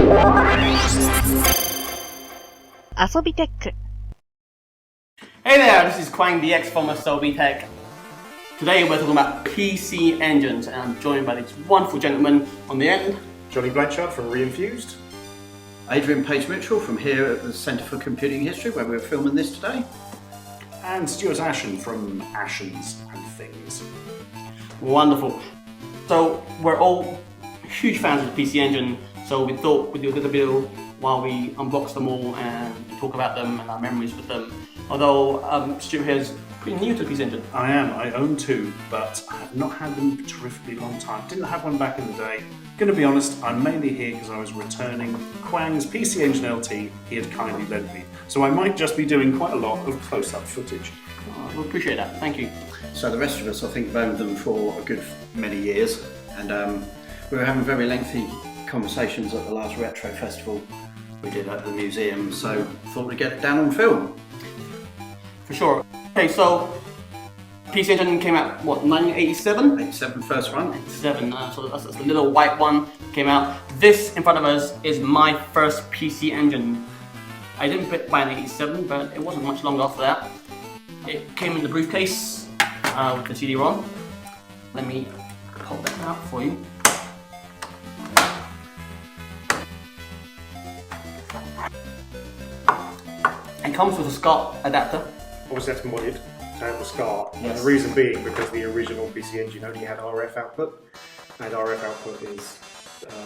遊びテック Hey there, this is Quang DX from Asobitech. Today we're talking about PC engines and I'm joined by these wonderful gentlemen on the end. Johnny Blanchard from ReEnthused. Adrian Page-Mitchell from here at the Centre for Computing History where we're filming this today. And Stuart Ashen from Ashens and Things. Wonderful. So we're all huge fans of the PC engine, so we thought we'd do a little video while we unbox them all and talk about them and our memories with them. Although Stuart here is pretty new to the PC engine. I am. I own two, but I have not had them for a terrifically long time. Didn't have one back in the day. Going to be honest, I'm mainly here because I was returning Quang's PC Engine LT he had kindly lent me. So I might just be doing quite a lot of close-up footage. We appreciate that, thank you. So the rest of us, I think, have owned them for a good many years, and we were having very lengthy conversations at the last retro festival we did at the museum, so thought we'd get it down on film. For sure. Okay, so PC engine came out, what, 1987? 87 first one. 87, so that's the little white one came out. This in front of us is my first PC engine. I didn't buy an 87, but it wasn't much longer after that. It came in the briefcase with the CD-ROM. Let me pop that out for you. It comes with a SCART adapter. Obviously that's modded to have the SCART. Yes. And the reason being because the original PC Engine only had RF output, and RF output is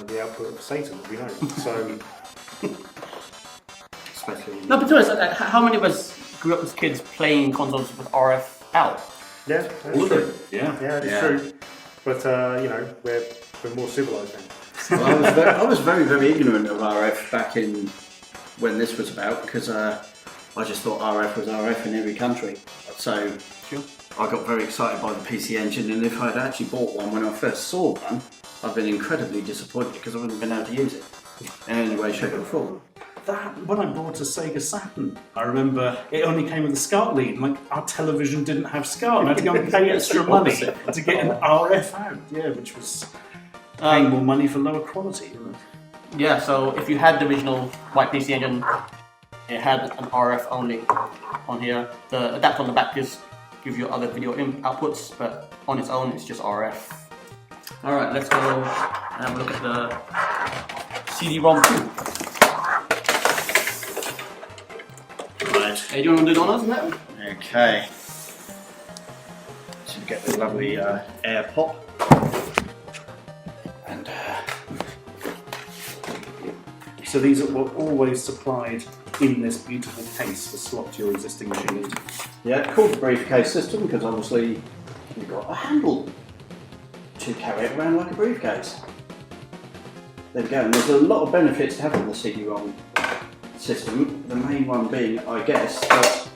the output of Satan, as we know. So, Especially No, but to us, how many of us grew up as kids playing consoles with RF out? yeah, that's all of true. them. Yeah. Yeah, it's true. But you know, we're more civilised now. Well, I was very, very ignorant of RF back in when this was about, because I just thought RF was RF in every country. So Sure. I got very excited by the PC Engine, and if I'd actually bought one when I first saw one, I'd been incredibly disappointed because I wouldn't have been able to use it in any way, shape or form. That when I bought a Sega Saturn, I remember it only came with a SCART lead. Like our television didn't have SCART, and I had to go and pay extra money to get an RF out. Yeah, which was paying more money for lower quality. Yeah, so if you had the original white PC engine, it had an RF only on here. The adapter on the back gives you other video outputs, but on its own it's just RF. Alright, let's go and have a look at the CD-ROM 2. Right. Hey, do you want to do the honours on that one? Okay. So we get the lovely air pop. And So these were always supplied in this beautiful case to slot your existing machine into. yeah, called the briefcase system because obviously you've got a handle to carry it around like a briefcase. There we go, and there's a lot of benefits to having the CD-ROM system, the main one being, I guess, that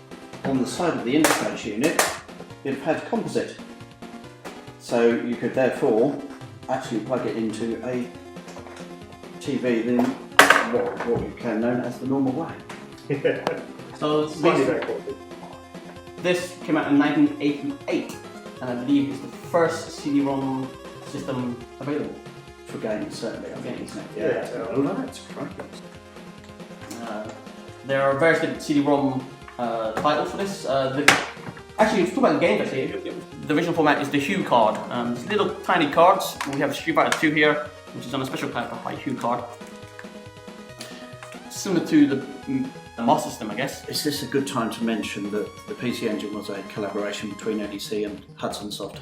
on the side of the interface unit you'd have had composite. So you could therefore actually plug it into a TV in what we can known as the normal way. So this came out in 1988, and I believe it's the first CD-ROM system available. For games, certainly, I think, isn't it? That's right. There are various different CD-ROM titles for this. Actually, to talk about the games, actually, the original format is the HuCard. It's little tiny cards. We have Street Fighter 2 here, which is on a special type of HuCard. Similar to the Master System, I guess. Is this a good time to mention that the PC Engine was a collaboration between NEC and Hudson Soft?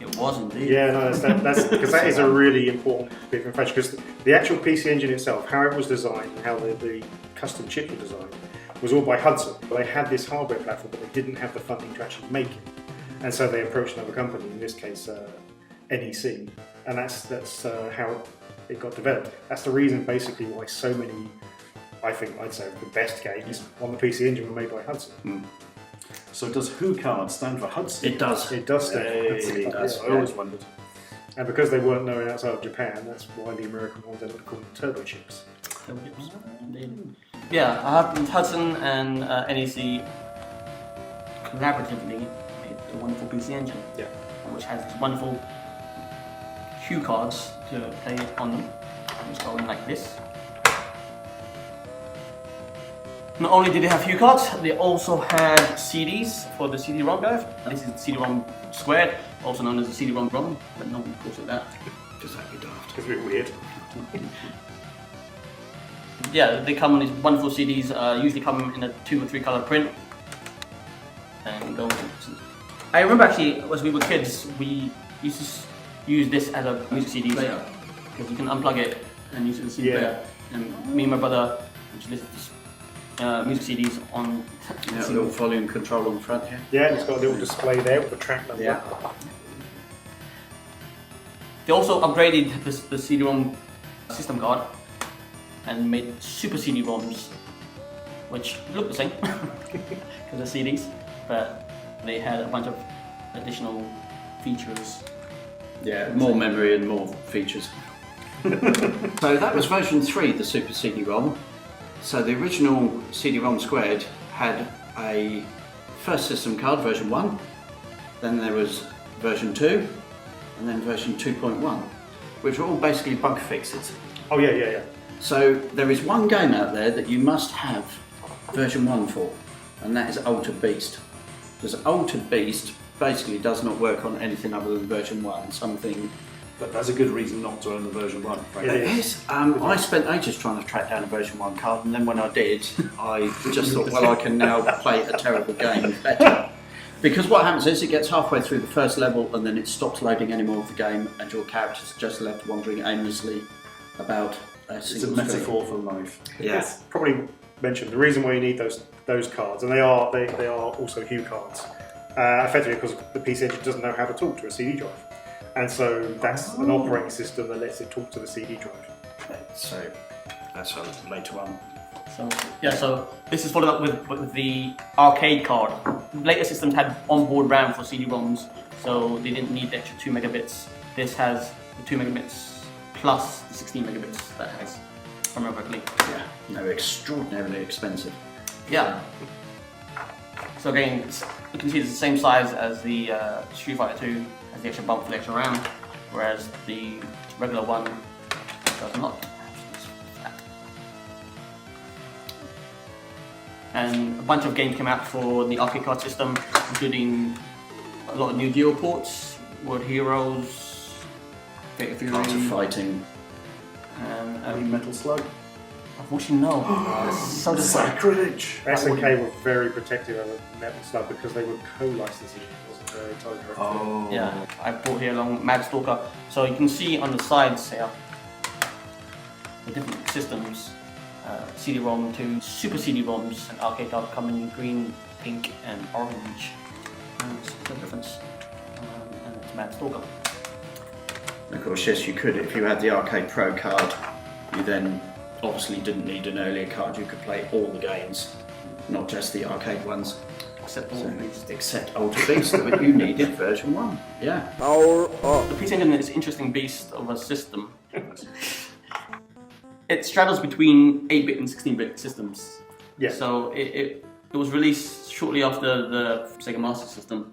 It was indeed. Yeah, no, that's because that is a really important bit of information. Because the actual PC Engine itself, how it was designed and how the custom chips were designed, was all by Hudson. But they had this hardware platform, but they didn't have the funding to actually make it, and so they approached another company, in this case NEC, and that's how it got developed. That's the reason, basically, why so many, I think, I'd say the best games on the PC Engine were made by Hudson. So does HuCard stand for Hudson? It does. It does stand for Hudson. It does. Yeah, I always wondered. And because they weren't known outside of Japan, that's why the American ones ended up called turbo chips. Indeed. Yeah, Hudson and NEC collaboratively made a wonderful PC Engine. Yeah. Which has wonderful HuCards to play on them. Just go in like this. Not only did they have HuCards, they also had CDs for the CD-ROM drive. This is the CD-ROM², also known as the CD-ROM², but no one calls it that. Just that'd be daft. It's a bit weird. Yeah, they come in these wonderful CDs, usually come in a 2 or 3 color print. And go. I remember actually, as we were kids, we used to use this as a music CD player. Because you can unplug it and use it as a CD player. And me and my brother used to listen to music CDs on... Yeah, a little volume control on the front here. Yeah, and it's got a little display there with the track number. Yeah. They also upgraded the CD-ROM system card and made super CD-ROMs, which look the same because they're CDs, but they had a bunch of additional features. Yeah, more memory and more features. So that was version 3, the Super CD-ROM. So the original CD-ROM² had a first system card, version 1, then there was version 2, and then version 2.1, which were all basically bug fixes. Oh yeah. So there is one game out there that you must have version 1 for, and that is Altered Beast. Because Altered Beast basically does not work on anything other than version 1, something... But that's a good reason not to own the version 1, frankly. It is. I spent ages trying to track down a version 1 card, and then when I did, I just thought, well, I can now play a terrible game better. Because what happens is it gets halfway through the first level and then it stops loading any more of the game and your character's just left wandering aimlessly about a single It's a metaphor for life. Yeah. It's probably mentioned the reason why you need those cards, and they are also HuCards, effectively because the PC Engine doesn't know how to talk to a CD drive, and so that's an operating system that lets it talk to the CD drive. So that's a later one. So yeah, so this is followed up with the arcade card. Later systems had onboard RAM for CD-ROMs, so they didn't need the extra 2 megabits. This has the 2 megabits plus the 16 megabits that has, if I remember correctly. Yeah, they're extraordinarily expensive. Yeah. So again, you can see it's the same size as the Street Fighter II, has the extra bump for the extra RAM, whereas the regular one does not. And a bunch of games came out for the arcade card system, including a lot of new Geo ports, World Heroes, Fate of Fury, Art of Fighting, and Metal Slug. unfortunately no. So Sacrilege! SNK were very protective of Metal Slug because they were co-licensing it. It wasn't very entirely correct. Oh. yeah, I brought here along Mad Stalker, so you can see on the sides here the different systems. CD-ROM to Super CD-ROMs and arcade card come in green, pink, and orange. That's the difference. And it's Mad Stalker. of course, yes, you could. If you had the Arcade Pro card, you then obviously didn't need an earlier card. You could play all the games, not just the arcade ones. Except all of these. Except Altered Beast, but you needed version 1. Yeah. Power up. The PC Engine is an interesting beast of a system. It straddles between 8-bit and 16-bit systems. Yeah. So it was released shortly after the Sega Master System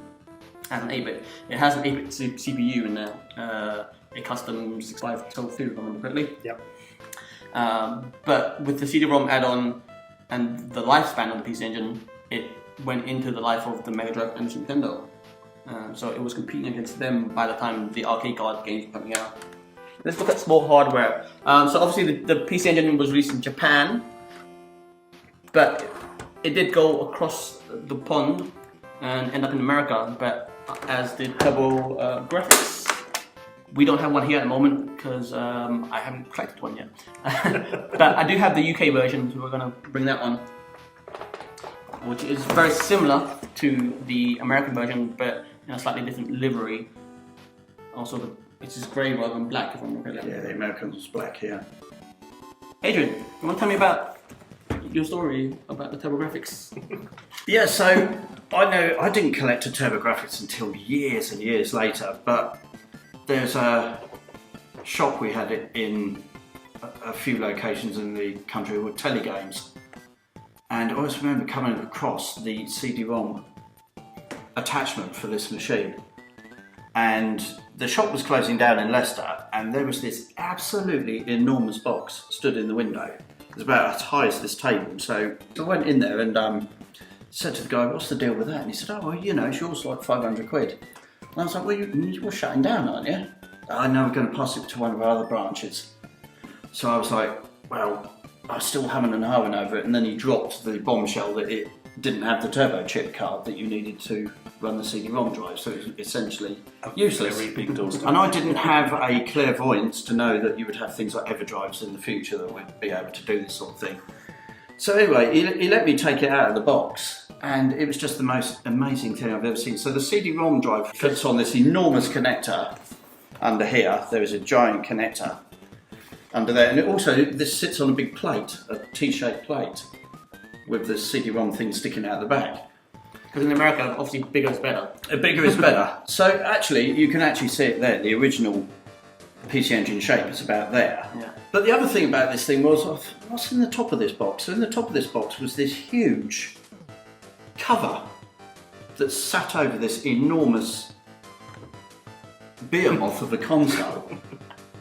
as an 8-bit. It has an 8-bit CPU in there, a custom 6512 if I remember correctly. Yep. But with the CD-ROM add-on and the lifespan of the PC Engine, it went into the life of the Mega Drive and Super Nintendo. So it was competing against them by the time the arcade card games were coming out. Let's look at small hardware. So obviously the PC Engine was released in Japan, but it did go across the pond and end up in America, but as did Turbografx. We don't have one here at the moment because I haven't collected one yet. But I do have the UK version, so we're going to bring that one, which is very similar to the American version, but in a slightly different livery. Also, it's just grey rather than black, if I'm not correct. Yeah, the American was black, yeah. Adrian, you want to tell me about your story about the Turbografx? Yeah, so I didn't collect a Turbografx until years and years later, but there's a shop we had it in a few locations in the country with telegames, and I always remember coming across the CD-ROM attachment for this machine, and the shop was closing down in Leicester, and there was this absolutely enormous box stood in the window, was about as high as this table. So I went in there and said to the guy, "What's the deal with that?" And he said, "Oh, well, you know, it's yours like 500 quid. And I was like, "Well, you're shutting down, aren't you?" "I know, we're going to pass it to one of our other branches." So I was like, well, I was still humming and hawing over it, and then he dropped the bombshell that it didn't have the turbo chip card that you needed to run the CD-ROM drive, so it was essentially useless. Very big doors. And I didn't have a clairvoyance to know that you would have things like EverDrives in the future that would be able to do this sort of thing. So anyway, he let me take it out of the box, and it was just the most amazing thing I've ever seen. So the CD-ROM drive fits on this enormous connector under here. There is a giant connector under there, and this sits on a big plate, a T-shaped plate, with the CD-ROM thing sticking out the back. Because in America, obviously, bigger is better. Bigger is better. So actually, you can actually see it there. The original PC Engine shape is about there. Yeah. But the other thing about this thing was, what's in the top of this box? So in the top of this box was this huge cover that sat over this enormous behemoth of a console.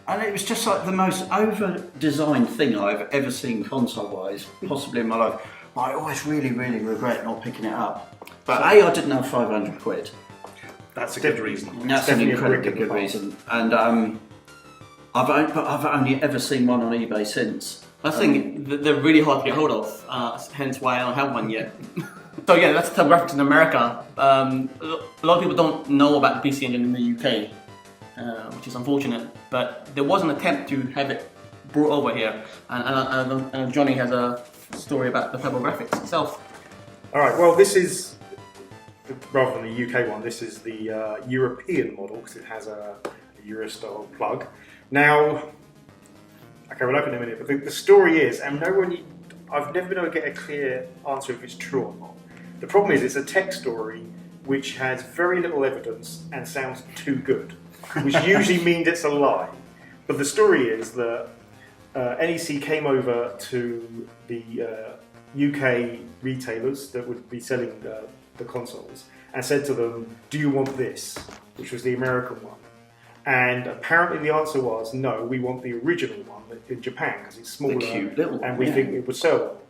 And it was just like the most over-designed thing I've ever seen console-wise, possibly in my life. But I always really, really regret not picking it up. But I didn't have 500 quid. That's a good reason. That's an incredibly good reason. And I've only ever seen one on eBay since. I think they're really hard to get hold of, hence why I don't have one yet. So yeah, that's Turbografx in America. A lot of people don't know about the PC Engine in the UK. Which is unfortunate, but there was an attempt to have it brought over here, and Johnny has a story about the Turbografx itself. Alright, well this is, rather than the UK one, this is the European model, because it has a Euro-style plug. Now, okay, we'll open in a minute, but the story is, and I've never been able to get a clear answer if it's true or not. The problem is it's a tech story which has very little evidence and sounds too good, which usually means it's a lie. But the story is that NEC came over to the UK retailers that would be selling the consoles and said to them, "Do you want this?" which was the American one. And apparently the answer was, "No, we want the original one in Japan because it's smaller, The cute little one, and we yeah. think it would sell."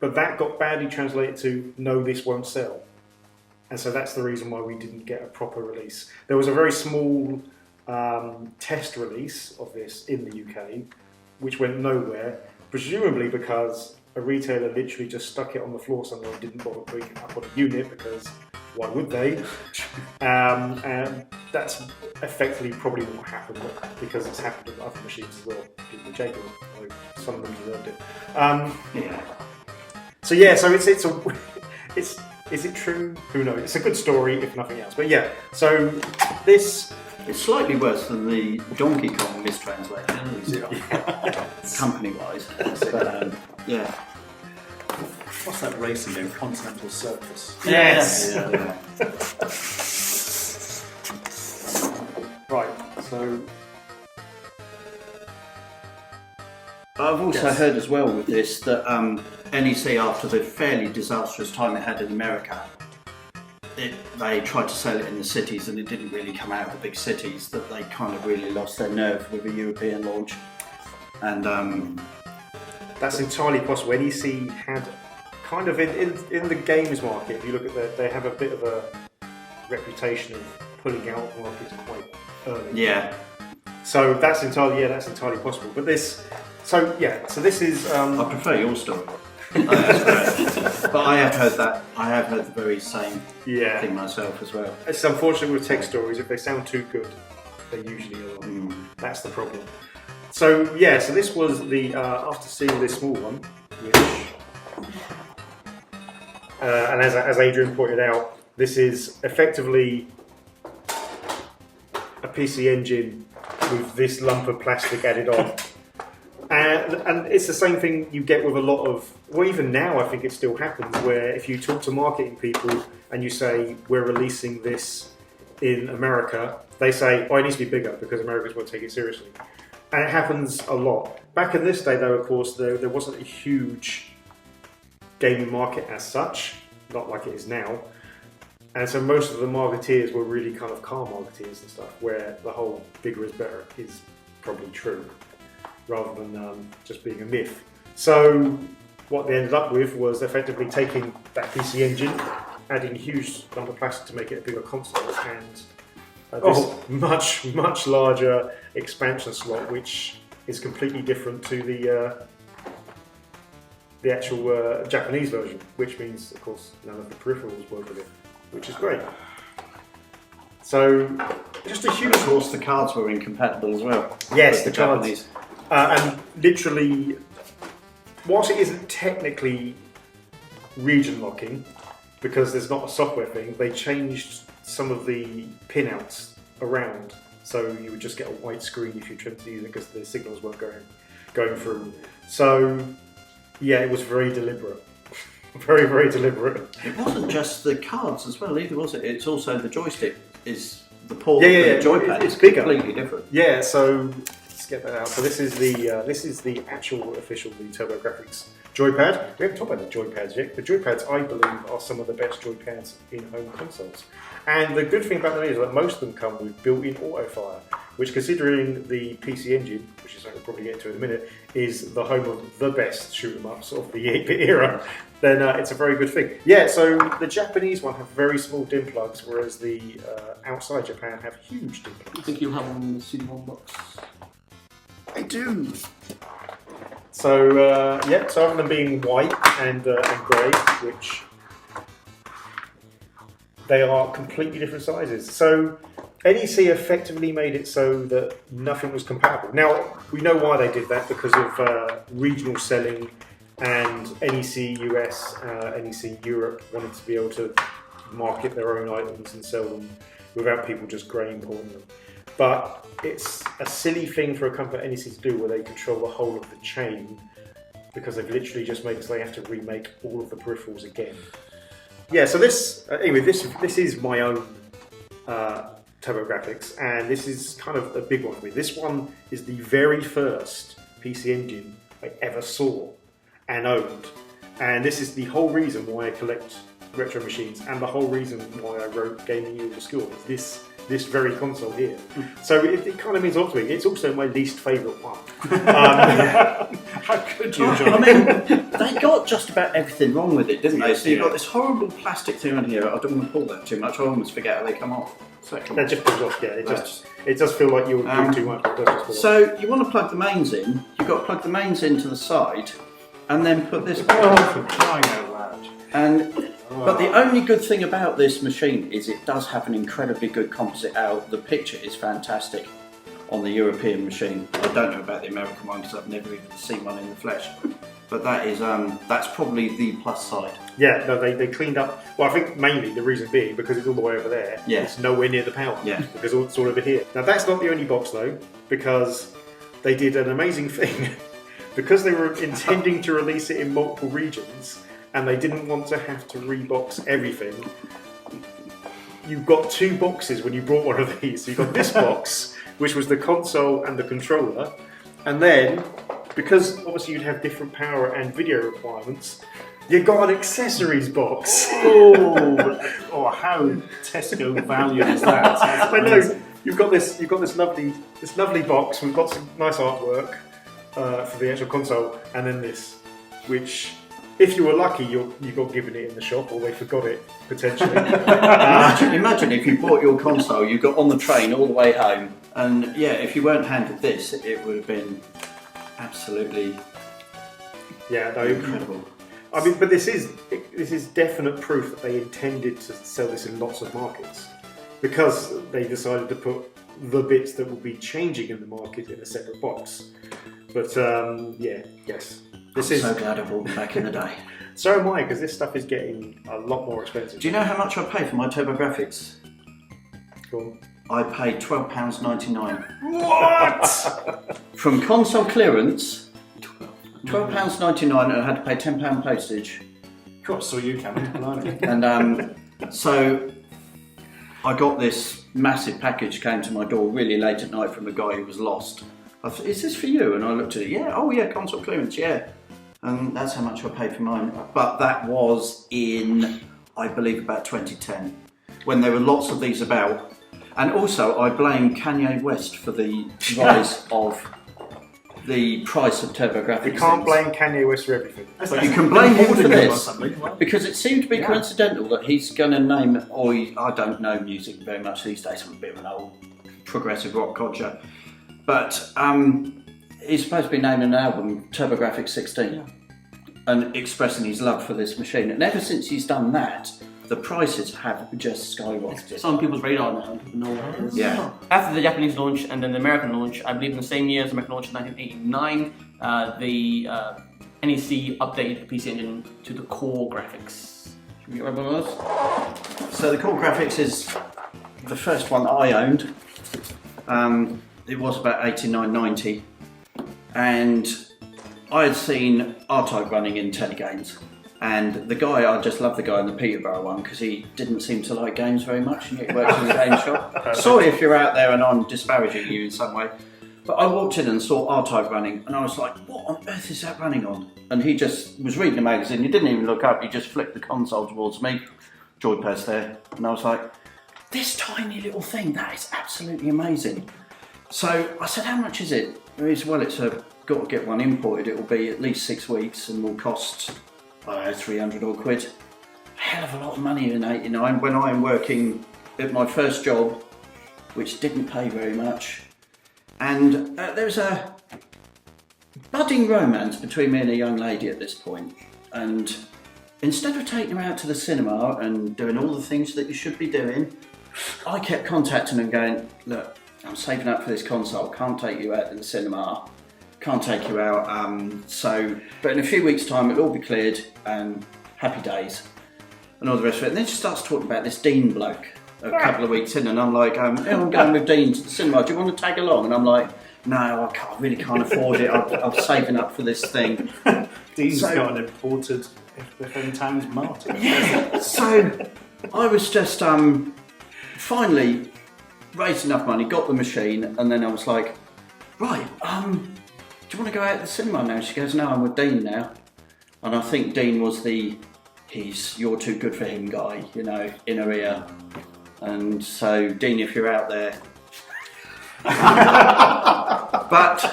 But that got badly translated to, "No, this won't sell." And so that's the reason why we didn't get a proper release. There was a very small test release of this in the UK, which went nowhere, presumably because a retailer literally just stuck it on the floor somewhere and didn't bother putting it up on a unit, because why would they? And that's effectively probably what happened, because it's happened with other machines as well. People Jacob, some of them deserved it. Yeah. So yeah, so it's is it true? Who knows? It's a good story, if nothing else. But yeah, so this... It's slightly worse than the Donkey Kong mistranslation, company-wise. But yeah. What's that racing game? Continental Circus. Yes! Yeah. Right, so... I've also heard as well with this that NEC, after the fairly disastrous time it had in America, they tried to sell it in the cities and it didn't really come out of the big cities, that they kind of really lost their nerve with a European launch. And that's entirely possible. NEC had kind of, in the games market, if you look at they have a bit of a reputation of pulling out markets quite early. yeah, So that's entirely possible. But this... So yeah, so this is... I prefer your story. But I have heard that. I have heard the very same yeah. thing myself as well. It's unfortunate with tech stories, if they sound too good, they usually are. That's the problem. So yeah, so this was the, after seeing this small one, which, and as Adrian pointed out, this is effectively a PC Engine with this lump of plastic added on. And it's the same thing you get with a lot of, well, even now I think it still happens, where if you talk to marketing people and you say, we're releasing this in America, they say, oh, it needs to be bigger because Americans won't take it seriously. And it happens a lot. Back in this day, though, of course, there wasn't a huge gaming market as such, not like it is now. And so most of the marketeers were really kind of car marketeers and stuff, where the whole bigger is better is probably true, rather than just being a myth. So what they ended up with was effectively taking that PC Engine, adding a huge number of plastic to make it a bigger console, and this much larger expansion slot, which is completely different to the actual Japanese version, which means, of course, none of the peripherals work with it, which is great. So, just a huge... Of course, the cards were incompatible as well. Yes, the Japanese. cards. And literally, whilst it isn't technically region locking, because there's not a software thing, they changed some of the pinouts around, so you would just get a white screen if you tried to use it because the signals weren't going through. So, yeah, it was very deliberate. Very, very deliberate. It wasn't just the cards as well either, was it? It's also the joystick. Is the port Yeah, for the joypad it's is bigger. Completely different. Yeah, so let's get that out. So this is the actual official Turbografx joypad. We haven't talked about the joypads yet. The joypads, I believe, are some of the best joypads in home consoles. And the good thing about them is that most of them come with built-in auto-fire, which, considering the PC Engine, which is something we'll probably get into in a minute, is the home of the best shoot-'em-ups of the 8-bit era, then it's a very good thing. Yeah, so the Japanese one have very small DIMM plugs, whereas the outside Japan have huge DIMM plugs. I think you have one in the CD-ROM box. I do. So yeah, so other than being white and grey, which they are completely different sizes. So NEC effectively made it so that nothing was compatible. Now we know why they did that, because of regional selling, and NEC US, NEC Europe wanted to be able to market their own items and sell them without people just grey importing them. But it's a silly thing for a company like NEC to do, where they control the whole of the chain, because they've literally just made it so they have to remake all of the peripherals again. Yeah, so this, anyway, this is my own Turbografx, and this is kind of a big one for me. This one is the very first PC Engine I ever saw and owned, and this is the whole reason why I collect retro machines, and the whole reason why I wrote Gaming U to school. This very console here. So it kind of means a lot to me. It's also my least favourite one. How could you, John? I mean, they got just about everything wrong with it, didn't they? So you've got this horrible plastic thing on here. I don't want to pull that too much. I almost forget how they come off. So they come That off. just pulls off, yeah. It does feel like you're doing too much. But it does just pull off. So you want to plug the mains in. You've got to plug the mains into the side, and then put this. Oh, for crying out loud. And but the only good thing about this machine is it does have an incredibly good composite out. The picture is fantastic on the European machine. I don't know about the American one because I've never even seen one in the flesh. But that is that's probably the plus side. Yeah, no, they cleaned up. Well, I think mainly the reason being because it's all the way over there. Yeah. It's nowhere near the power. Yeah. Because it's all over here. Now that's not the only box though, because they did an amazing thing. Because they were intending to release it in multiple regions, and they didn't want to have to rebox everything, you got two boxes when you brought one of these. So you got this box, which was the console and the controller, and then, because obviously you'd have different power and video requirements, you got an accessories box. Oh, how Tesco value is that? I know. You've got this lovely box. We've got some nice artwork for the actual console, and then this, which, if you were lucky, you got given it in the shop, or they forgot it potentially. Imagine if you bought your console, you got on the train all the way home, and yeah, if you weren't handed this, it would have been absolutely incredible. I mean, but this is definite proof that they intended to sell this in lots of markets, because they decided to put the bits that will be changing in the market in a separate box. But yes. I'm so glad I bought them back in the day. So am I, because this stuff is getting a lot more expensive. Do you know how much I paid for my Turbografx? Go on. I paid £12.99. What? From console clearance, £12.99, and I had to pay £10 postage. God, so you can. And so I got this massive package came to my door really late at night from a guy who was lost. I thought, is this for you? And I looked at it, console clearance, yeah. And that's how much I paid for mine. But that was in, I believe, about 2010, when there were lots of these about. And also, I blame Kanye West for the rise of the price of Turbografx. You can't blame Kanye West for everything. But you can blame him for this Something. because it seemed to be coincidental that he's going to name. I don't know music very much these days. I'm a bit of an old progressive rock codger, but he's supposed to be naming an album Turbografx 16 and expressing his love for this machine. And ever since he's done that, the prices have just skyrocketed. It's on people's radar now. People know what it is. Yeah. After the Japanese launch and then the American launch, I believe in the same year as the American launch in 1989, the NEC updated the PC Engine to the core graphics. Should we remember those? So the core graphics is the first one I owned. It was about 89, 90, and I had seen R-Type running in telegames. And the guy, I just love the guy in the Peterborough one because he didn't seem to like games very much, and yet he works in the game shop. Sorry if you're out there and I'm disparaging you in some way, but I walked in and saw R-Type running, and I was like, what on earth is that running on? And he just was reading a magazine, he didn't even look up, he just flipped the console towards me, joypads there, and I was like, this tiny little thing, that is absolutely amazing. So I said, how much is it? He said, well, got to get one imported, it will be at least 6 weeks and will cost 300 odd quid. A hell of a lot of money in 89 when I'm working at my first job, which didn't pay very much. And there's a budding romance between me and a young lady at this point. And instead of taking her out to the cinema and doing all the things that you should be doing, I kept contacting her and going, look, I'm saving up for this console, can't take you out to the cinema. Can't take you out, but in a few weeks' time it'll all be cleared and happy days and all the rest of it. And then she starts talking about this Dean bloke a couple of weeks in, and I'm like, I'm going with Dean to the cinema, do you want to tag along? And I'm like, no, I really can't afford it, I'm saving up for this thing. Dean's got an imported FM Times Martin. Yeah, so I was just finally raised enough money, got the machine, and then I was like, right, do you want to go out to the cinema now? She goes, no, I'm with Dean now. And I think Dean was you're too good for him guy, you know, in her ear. And so, Dean, if you're out there. But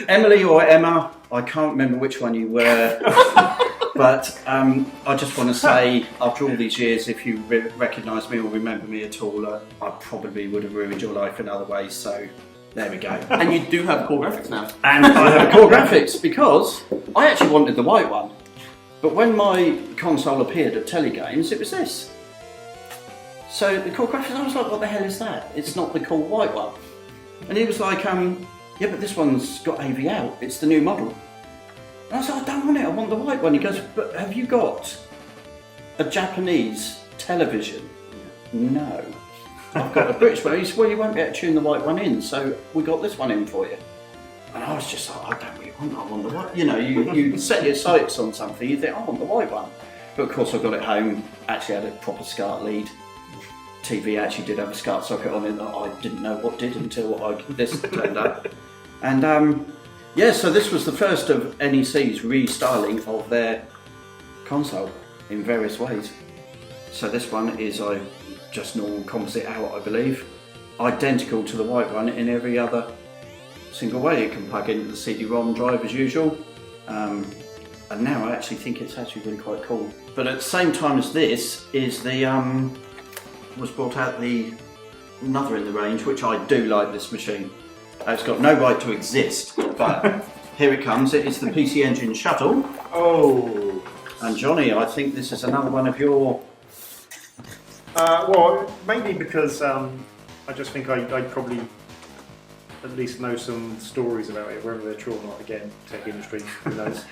Emily or Emma, I can't remember which one you were. But I just want to say, after all these years, if you recognise me or remember me at all, I probably would have ruined your life in other ways. So. There we go. And you do have core graphics now. And I have a core graphics because I actually wanted the white one. But when my console appeared at Telegames, it was this. So the core graphics, I was like, what the hell is that? It's not the core white one. And he was like, yeah, but this one's got AV out. It's the new model. And I was like, I don't want it, I want the white one. He goes, but have you got a Japanese television? No. I've got a British one. He said, well, you won't be able to tune the white one in, so we got this one in for you. And I was just like, I don't really want that, I want the white. You know, you set your sights on something, you think, I want the white one. But of course I got it home, actually had a proper SCART lead. TV actually did have a SCART socket on it that I didn't know what did until this turned up. And yeah, so this was the first of NEC's restyling of their console in various ways. So this one is just normal composite out, I believe. Identical to the white one in every other single way. It can plug into the CD-ROM drive as usual. And now I actually think it's actually really quite cool. But at the same time as this is was brought out another in the range, which I do like this machine. It's got no right to exist, but here it comes. It is the PC Engine Shuttle. Oh. And Johnny, I think this is another one of your... Well, mainly because I just think I probably at least know some stories about it, whether they're true or not. Again, tech industry, who knows?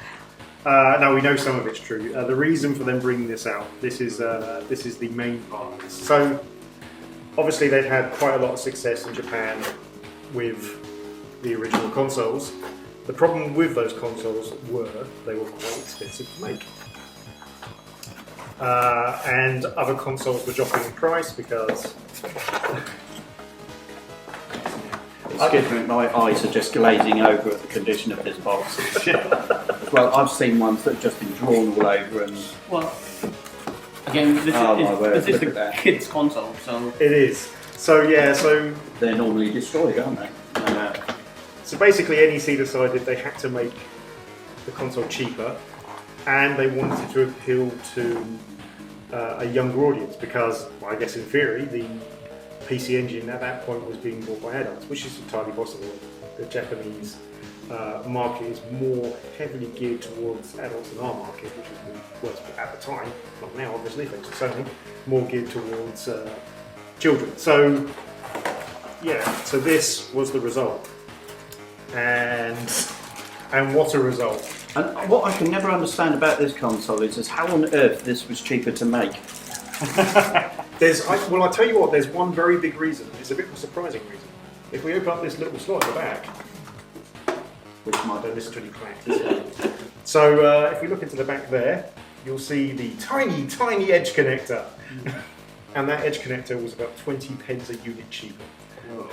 No, we know some of it's true. The reason for them bringing this out, this is the main part. So, obviously they've had quite a lot of success in Japan with the original consoles. The problem with those consoles they were quite expensive to make. And other consoles were dropping in price because... Excuse me, my eyes are just glazing over at the condition of this box. Well, I've seen ones that have just been drawn all over and... Well, again, this is look at the that. kids' console, so... It is. So yeah, so... They're normally destroyed, aren't they? So basically NEC decided they had to make the console cheaper, and they wanted to appeal to a younger audience because, well, I guess in theory, the PC Engine at that point was being bought by adults, which is entirely possible. The Japanese market is more heavily geared towards adults than our market, which was at the time, not now obviously, thanks to Sony, more geared towards children. So yeah, so this was the result, and what a result! And what I can never understand about this console is how on earth this was cheaper to make. Well, I'll tell you what, there's one very big reason. It's a bit of a surprising reason. If we open up this little slot at the back, which might don't listen to any clacks. So if we look into the back there, you'll see the tiny, tiny edge connector. And that edge connector was about 20 pence a unit cheaper. Oh.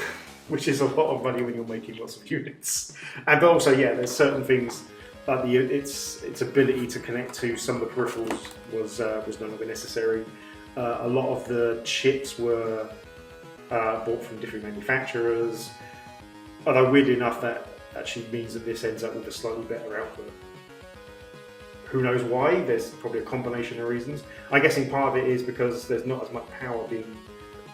Which is a lot of money when you're making lots of units. And also, yeah, there's certain things like its ability to connect to some of the peripherals was no longer necessary. A lot of the chips were bought from different manufacturers. Although weirdly enough, that actually means that this ends up with a slightly better output. Who knows why? There's probably a combination of reasons. I'm guessing part of it is because there's not as much power being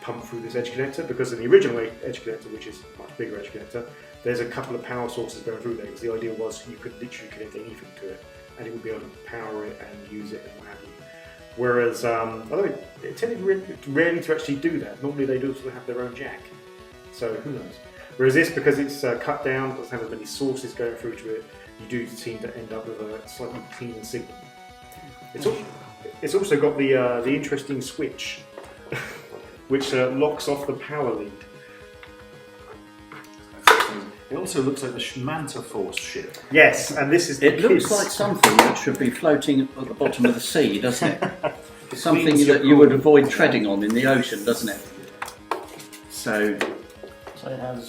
pumped through this edge connector, because in the original edge connector, which is a much bigger edge connector, there's a couple of power sources going through there, because the idea was you could literally connect anything to it and it would be able to power it and use it and what have you. Whereas, although it tended rarely to actually do that. Normally they do also have their own jack, so who knows. Whereas this, because it's cut down, doesn't have as many sources going through to it, you do seem to end up with a slightly cleaner signal. It's also got the interesting switch, which locks off the power lead. It also looks like the Manta Force ship. Yes, and this is the It looks like something that should be floating at the bottom of the sea, doesn't it? Something that you would avoid treading on in the ocean, doesn't it? So it has,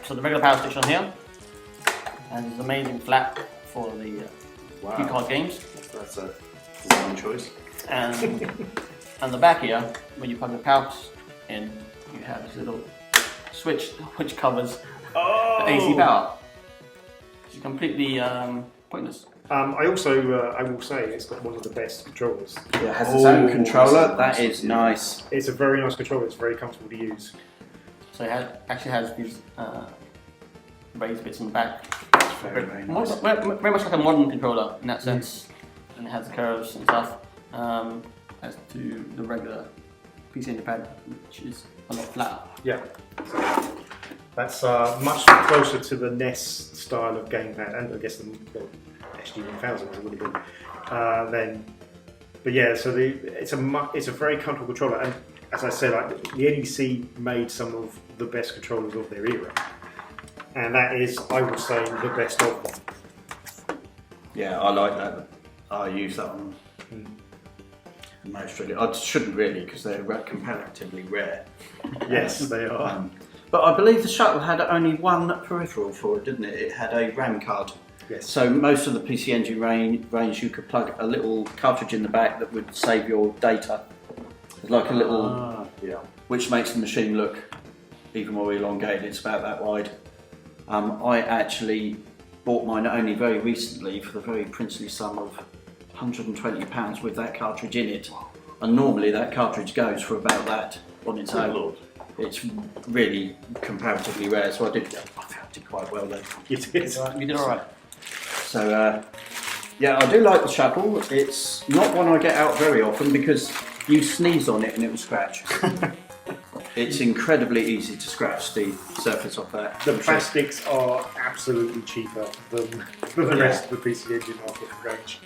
so the regular power station on here, and there's an amazing flap for the HuCard games. That's a design choice. And the back here, when you plug the power in, you have this little switch which covers the AC power. It's completely pointless. I also, I will say, it's got one of the best controllers. it has its own controller. That is nice. It's a very nice controller. It's very comfortable to use. So it actually has these raised bits in the back. It's very nice. Very much like a modern controller in that sense. And it has the curves and stuff. As to the regular PC Engine pad, which is a lot flatter. Yeah. That's much closer to the NES style of gamepad, and I guess the SG-1000 would have been then. But yeah, so it's a very comfortable controller, and as I said, like, the NEC made some of the best controllers of their era, and that is, I would say, the best of them. Yeah, I like that. I use that one most really. I shouldn't really, because they're comparatively rare. Yes, they are. But I believe the Shuttle had only one peripheral for it, didn't it? It had a RAM card. Yes. So most of the PC Engine range, you could plug a little cartridge in the back that would save your data. It's like a little, which makes the machine look even more elongated. It's about that wide. I actually bought mine only very recently for the very princely sum of £120 with that cartridge in it. And normally that cartridge goes for about that on its own. It's really comparatively rare, so I think I did quite well then. You did. You did alright. So yeah, I do like the Shuttle. It's not one I get out very often because you sneeze on it and it will scratch. It's incredibly easy to scratch the surface of that. The plastics are absolutely cheaper than the rest of the PC Engine market range.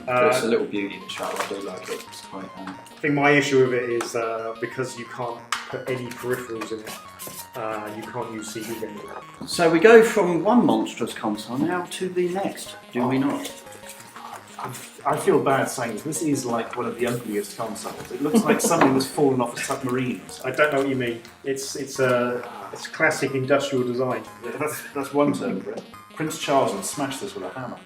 It's a little beauty, the Shuttle. I do like it. It's quite, I think my issue with it is because you can't put any peripherals in it, you can't use CD anymore. So we go from one monstrous console now to the next, do we not? I feel bad saying this is like one of the ugliest consoles. It looks like something that's fallen off a submarine. I don't know what you mean. It's classic industrial design. Yeah, that's one term for it. Prince Charles would smash this with a hammer.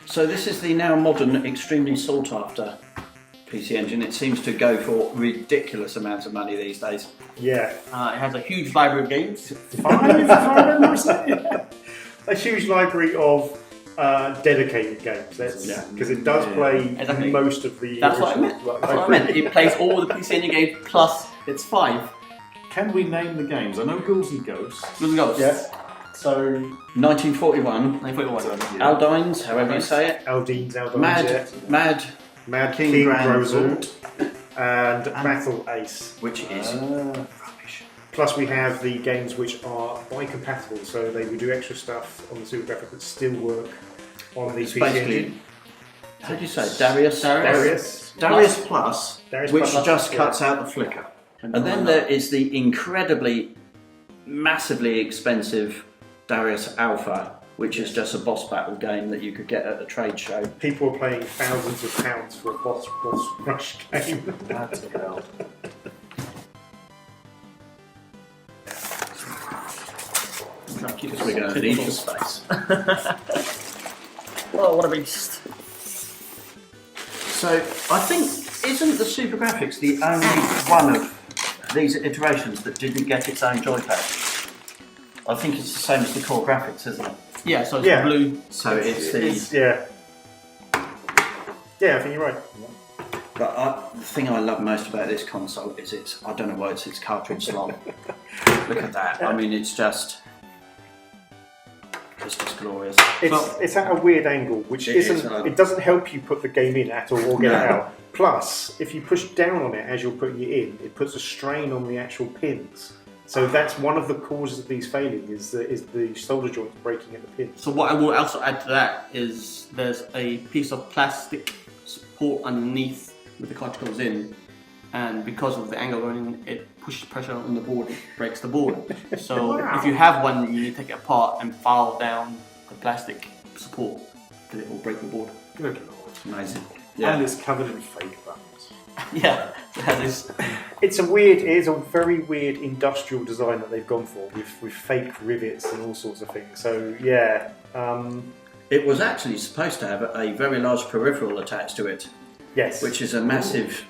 So this is the now modern, extremely sought after PC Engine. It seems to go for ridiculous amounts of money these days. Yeah. It has a huge library of games. 5, if I remember rightly. A huge library of dedicated games. Because it does play Exactly. most of the. That's what I meant. That's what I meant. It plays all the PC Engine games plus it's 5. Can we name the games? I know Ghouls and Ghosts. Ghouls and Ghosts. Yeah. So 1941. 1941. Aldines, however you say it. Aldines, yeah. Mad King King Grozort and Battle Ace. which is rubbish. Plus we have the games which are bi-compatible, so they will do extra stuff on the Turbografx that still work on the PC Engine. How do you say it? Darius Plus, Darius which Plus, just yeah. cuts out the flicker. And then there is the incredibly, massively expensive Darius Alpha, which is just a boss battle game that you could get at a trade show. People are paying thousands of pounds for a boss rush game. That's hell. Because we're going to need the space. Oh, what a beast. So, I think, isn't the Turbografx the only one of these iterations that didn't get its own joypad? I think it's the same as the core graphics, isn't it? Yeah, so it's Yeah. blue. So it's the... Yeah, I think you're right. But the thing I love most about this console is its, I don't know why it's its cartridge slot. Look at that, I mean it's just glorious. It's at a weird angle, which it doesn't help you put the game in at all or get it out. Plus, if you push down on it as you're putting it in, it puts a strain on the actual pins. So that's one of the causes of these failing, is the solder joints breaking at the pins. So what I will also add to that is there's a piece of plastic support underneath where the cartridge goes in, and because of the angle going in, it pushes pressure on the board, it breaks the board. So if you have one, you need to take it apart and file down the plastic support, because it will break the board. Good lord. Amazing. And it's covered in fake buttons. Yeah, that is. It is a very weird industrial design that they've gone for, with fake rivets and all sorts of things. So yeah. It was actually supposed to have a very large peripheral attached to it. Yes. Which is a massive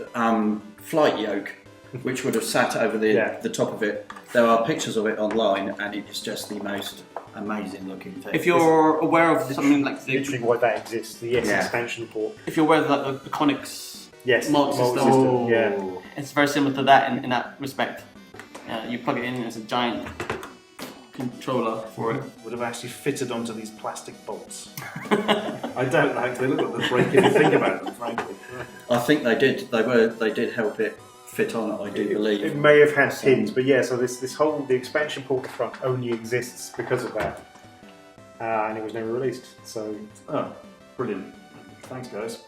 flight yoke, which would have sat over the top of it. There are pictures of it online, and it is just the most amazing looking thing. If you're aware of something like the, literally why that exists, the expansion port. if you're aware of like the Conix multi-system, yeah. It's very similar to that in that respect. You plug it in as a giant controller for it. Would have actually fitted onto these plastic bolts. I don't like the look of the break if you think about them, frankly. I think they did. They did help it fit on it. I do believe. It may have had pins, but yeah. So the expansion port at the front only exists because of that, and it was never released. So Brilliant. Thanks, guys.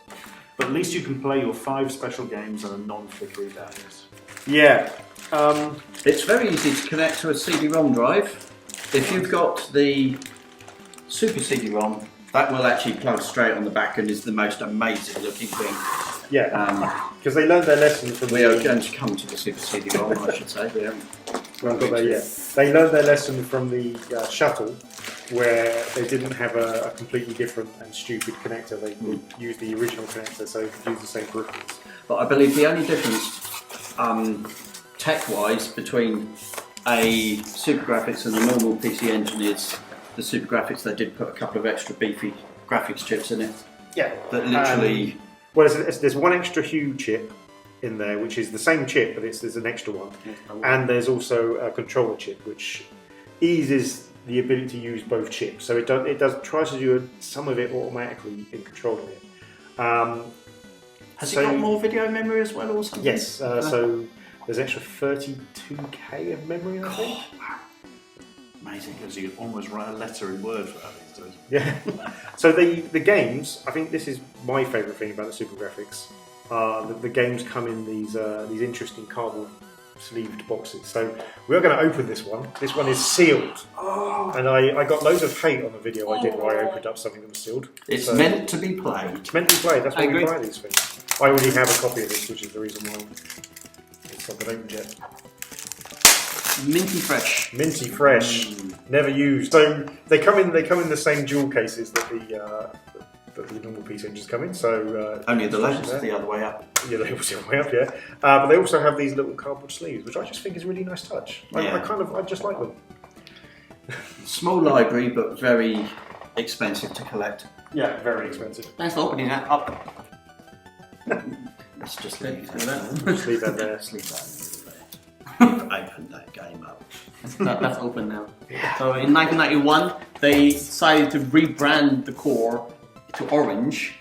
But at least you can play your 5 special games on a non-flickery Darius. yeah. It's very easy to connect to a CD-ROM drive. If you've got the Super CD-ROM, that will actually plug straight on the back and is the most amazing looking thing. Yeah. Because they learned their lesson from We are going to come to the Super CD-ROM, I should say. We haven't got there yet. They learned their lesson from the Shuttle, where they didn't have a completely different and stupid connector. They used the original connector, so they could use the same peripherals. But I believe the only difference, tech-wise, between a Turbografx and a normal PC Engine is the Turbografx. They did put a couple of extra beefy graphics chips in it. Yeah. That literally. Well, there's one extra Hue chip in there, which is the same chip, but there's an extra one, and there's also a controller chip, which eases the ability to use both chips. So it tries to do some of it automatically in controlling it. Has it got more video memory as well, or something? Yes. So there's extra 32K of memory, I think. Amazing, because you can almost write a letter in Word for that these days. Yeah. So the games, I think this is my favourite thing about the Turbografx. The games come in these interesting cardboard sleeved boxes. So we're going to open this one. This one is sealed. And I got loads of hate on the video I did where I opened up something that was sealed. It's meant to be played. It's meant to be played. That's why we buy these things. I already have a copy of this, which is the reason why it's not been opened yet. Minty fresh. Minty fresh, never used. So they come in the same jewel cases that that the normal PC engines come in. So only the labels are the other way up. Yeah, they also way up, yeah. But they also have these little cardboard sleeves, which I just think is a really nice touch. Yeah. I just like them. Small library, but very expensive to collect. Yeah, very expensive. Thanks for opening that up. Let's just leave Leave that. Just leave that there. Let's leave that there. Open that game up. That's open now. So in 1991, they decided to rebrand the core to orange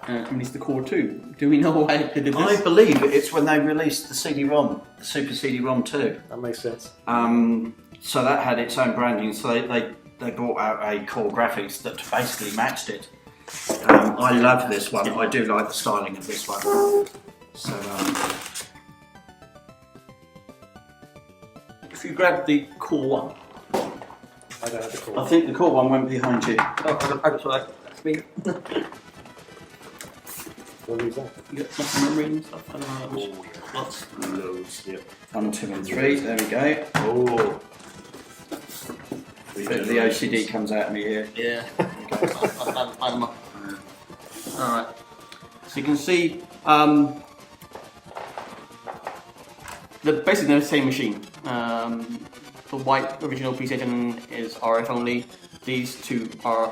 and release the core 2. Do we know why they did this? I believe it's when they released the CD-ROM, the Super CD-ROM 2. That makes sense. So that had its own branding. So they brought out a core graphics that basically matched it. I love this one. I do like the styling of this one. So if you grab the core 1. I don't have the core. I think the core one went behind you. Oh, that's right. That's me. What is that? You got muscle memory and stuff. I don't know. Lots. Loads, yeah. 1, 2 and 3, there we go. Oh. Bit of the OCD comes out of me here. Yeah. Alright. So you can see basically the same machine. The white original PC Engine is RF only. These two are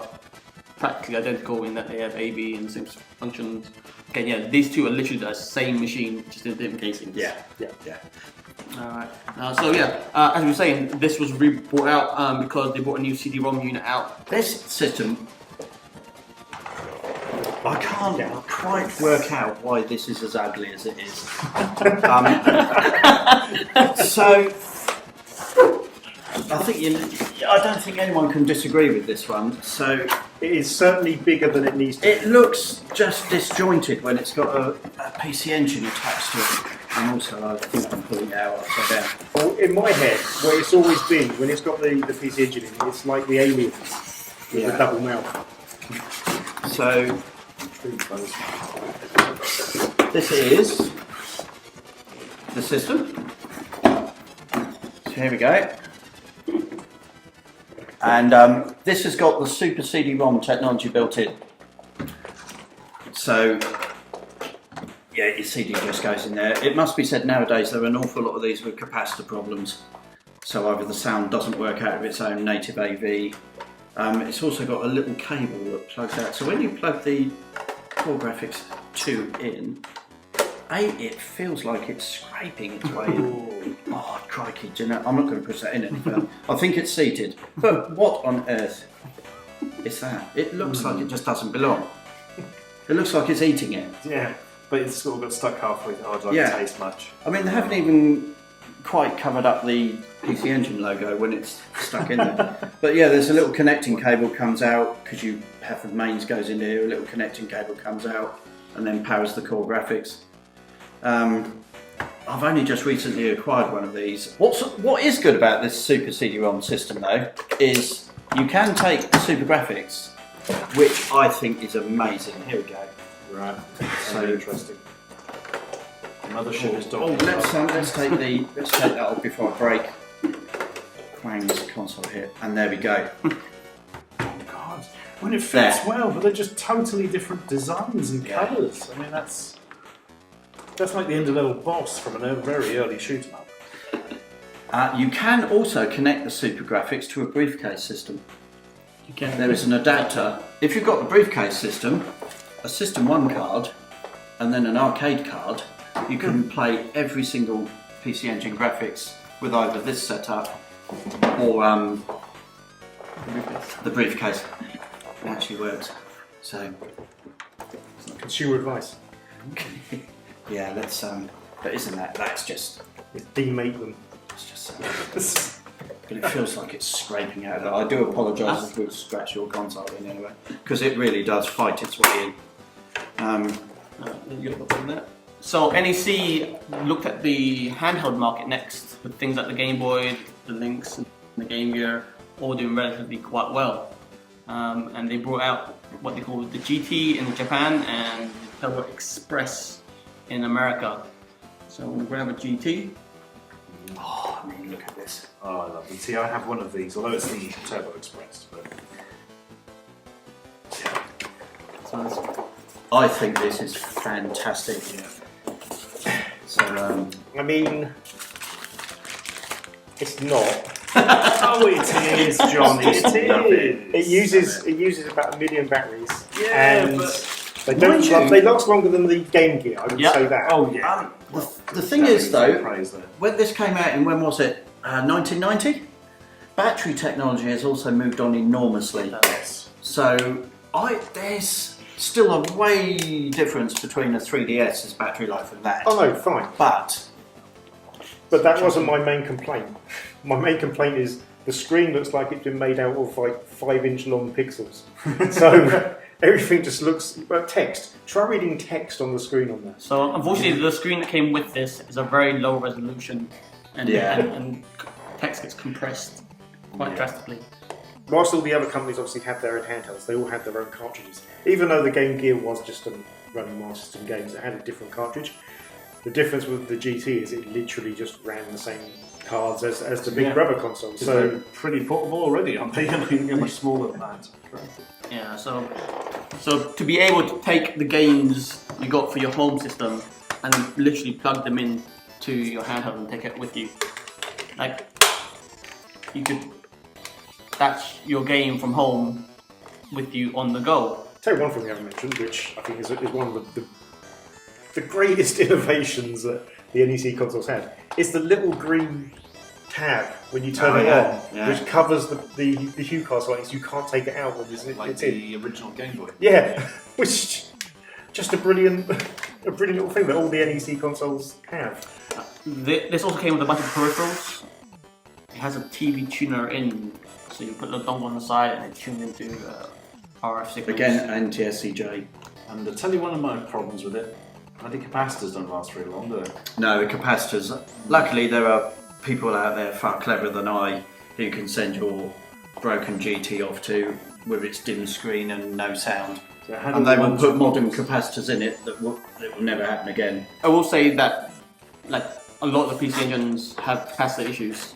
practically identical in that they have AB and same functions. Okay, yeah, these two are literally the same machine, just in different casings. Yeah. Alright. So yeah, as we were saying, this was brought out because they brought a new CD-ROM unit out. This system, I can't quite work out why this is as ugly as it is. So, I don't think anyone can disagree with this one. So, It is certainly bigger than it needs to it looks just disjointed when it's got a PC Engine attached to it. And also, I think I'm pulling it out upside down. Well, in my head, where it's always been, when it's got the PC Engine in it, it's like the Aliens with the double mouth. So, this is the system. So here we go. And this has got the Super CD-ROM technology built in. So, yeah, your CD just goes in there. It must be said nowadays there are an awful lot of these with capacitor problems. So either the sound doesn't work out of its own native AV. It's also got a little cable that plugs out. So when you plug the Turbografx II in, it feels like it's scraping its way in. Oh, crikey, do you know, I'm not going to push that in any further. I think it's seated. But what on earth is that? It looks like it just doesn't belong. It looks like it's eating it. Yeah, but it's sort of got stuck halfway. I don't taste much. I mean, they haven't even quite covered up the PC Engine logo when it's stuck in there. But yeah, there's a little connecting cable comes out, because you have the mains goes into here, a little connecting cable comes out and then powers the core graphics. I've only just recently acquired one of these. What is good about this Super CD-ROM system though, is you can take the Turbografx, which I think is amazing. Here we go. Right. So Interesting. Another sugar's dog. Oh, let's take that off before I break Quang's console here, and there we go. Oh God, when it fits well, but they're just totally different designs and colours. I mean, that's like the end-level boss from a very early shoot 'em up. You can also connect the Turbografx to a briefcase system. You can. There is an adapter. If you've got the briefcase system, a System 1 card, and then an arcade card, you can play every single PC Engine graphics with either this setup or the briefcase. It actually works. So, Consumer advice. yeah, let's. But isn't that's just? It's demate them. It's just. But it feels like it's scraping out of there. I do apologise if we've scratched your console in anyway, because it really does fight its way in. So NEC looked at the handheld market next, with things like the Game Boy, the Lynx, and the Game Gear, all doing relatively quite well. And they brought out what they call the GT in Japan and the Turbo Express in America. So we'll grab a GT. Oh, I mean, look at this. Oh, I love it. See, I have one of these, although it's the Turbo Express. But size. I think this is fantastic. So, I mean, it's not. Oh, it is, Johnny. It is. It uses about 1 million batteries. Yeah, and but they don't. Mind you- They last longer than the Game Gear. I would say that. Oh yeah. the thing is, though, Praise there. when this came out in, when was it? 1990? Battery technology has also moved on enormously. Yes. So, there's still a way difference between a 3DS's battery life and that. Oh no, fine. But But that wasn't my main complaint. My main complaint is the screen looks like it's been made out of like 5-inch long pixels. So everything just looks text. Try reading text on the screen on that. So unfortunately, the screen that came with this is a very low resolution, and and text gets compressed quite drastically. Whilst all the other companies obviously had their own handhelds, they all had their own cartridges. Even though the Game Gear was just running Master System games, it had a different cartridge. The difference with the GT is it literally just ran the same cards as the Big Brother console. So So they're pretty portable already, aren't they? You can get much smaller than that. Yeah, so to be able to take the games you got for your home system and literally plug them in to your handheld and take it with you, like you could. That's your game from home with you on the go. tell you one thing we haven't mentioned, which I think is one of the greatest innovations that the NEC consoles had, is the little green tab when you turn it on, which covers the HuCards lights. You can't take it out when it's the original Game Boy. Yeah, which just a brilliant little thing that all the NEC consoles have. This also came with a bunch of peripherals. It has a TV tuner in, so you put the dongle on the side and it tunes into RF signals. again, anti-SCJ. And to tell you one of my problems with it, bloody capacitors don't last very long, do they? No, the capacitors. Luckily, there are people out there far cleverer than I who can send your broken GT off to with its dim screen and no sound. So how And do they the will ones put with modern boxes- capacitors in it that will never happen again. I will say that, like, a lot of the PC engines have capacitor issues,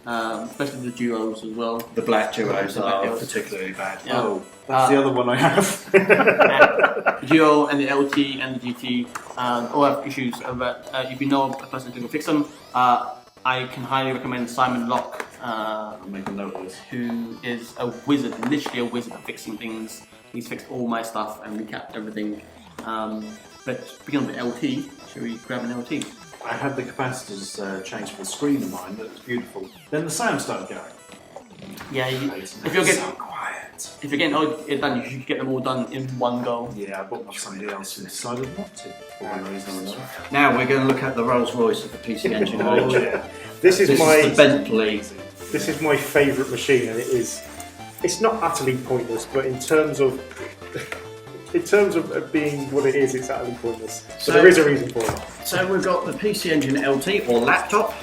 especially the duos as well. The black duos The black are duos. particularly bad. Yeah. Oh, that's the other one I have. The Duo and the LT and the GT all have issues, but if you know a person who can fix them, I can highly recommend Simon Locke, I'll make a note of this. who is a wizard, literally a wizard at fixing things. He's fixed all my stuff and recapped everything. But speaking of the LT, should we grab an LT? I had the capacitors changed for the screen of mine, that was beautiful. Then the sound started going. Yeah, If you're quiet. if you're getting it done, you should get them all done in one go. Yeah, I bought my somebody else who decided not to, for one reason or another. Now we're going to look at the Rolls Royce of the PC Engine. Oh, yeah. This is the Bentley. This is my favourite machine, and it's not utterly pointless, but in terms of being what it is, it's utterly pointless. So there is a reason for it. So we've got the PC Engine LT or laptop.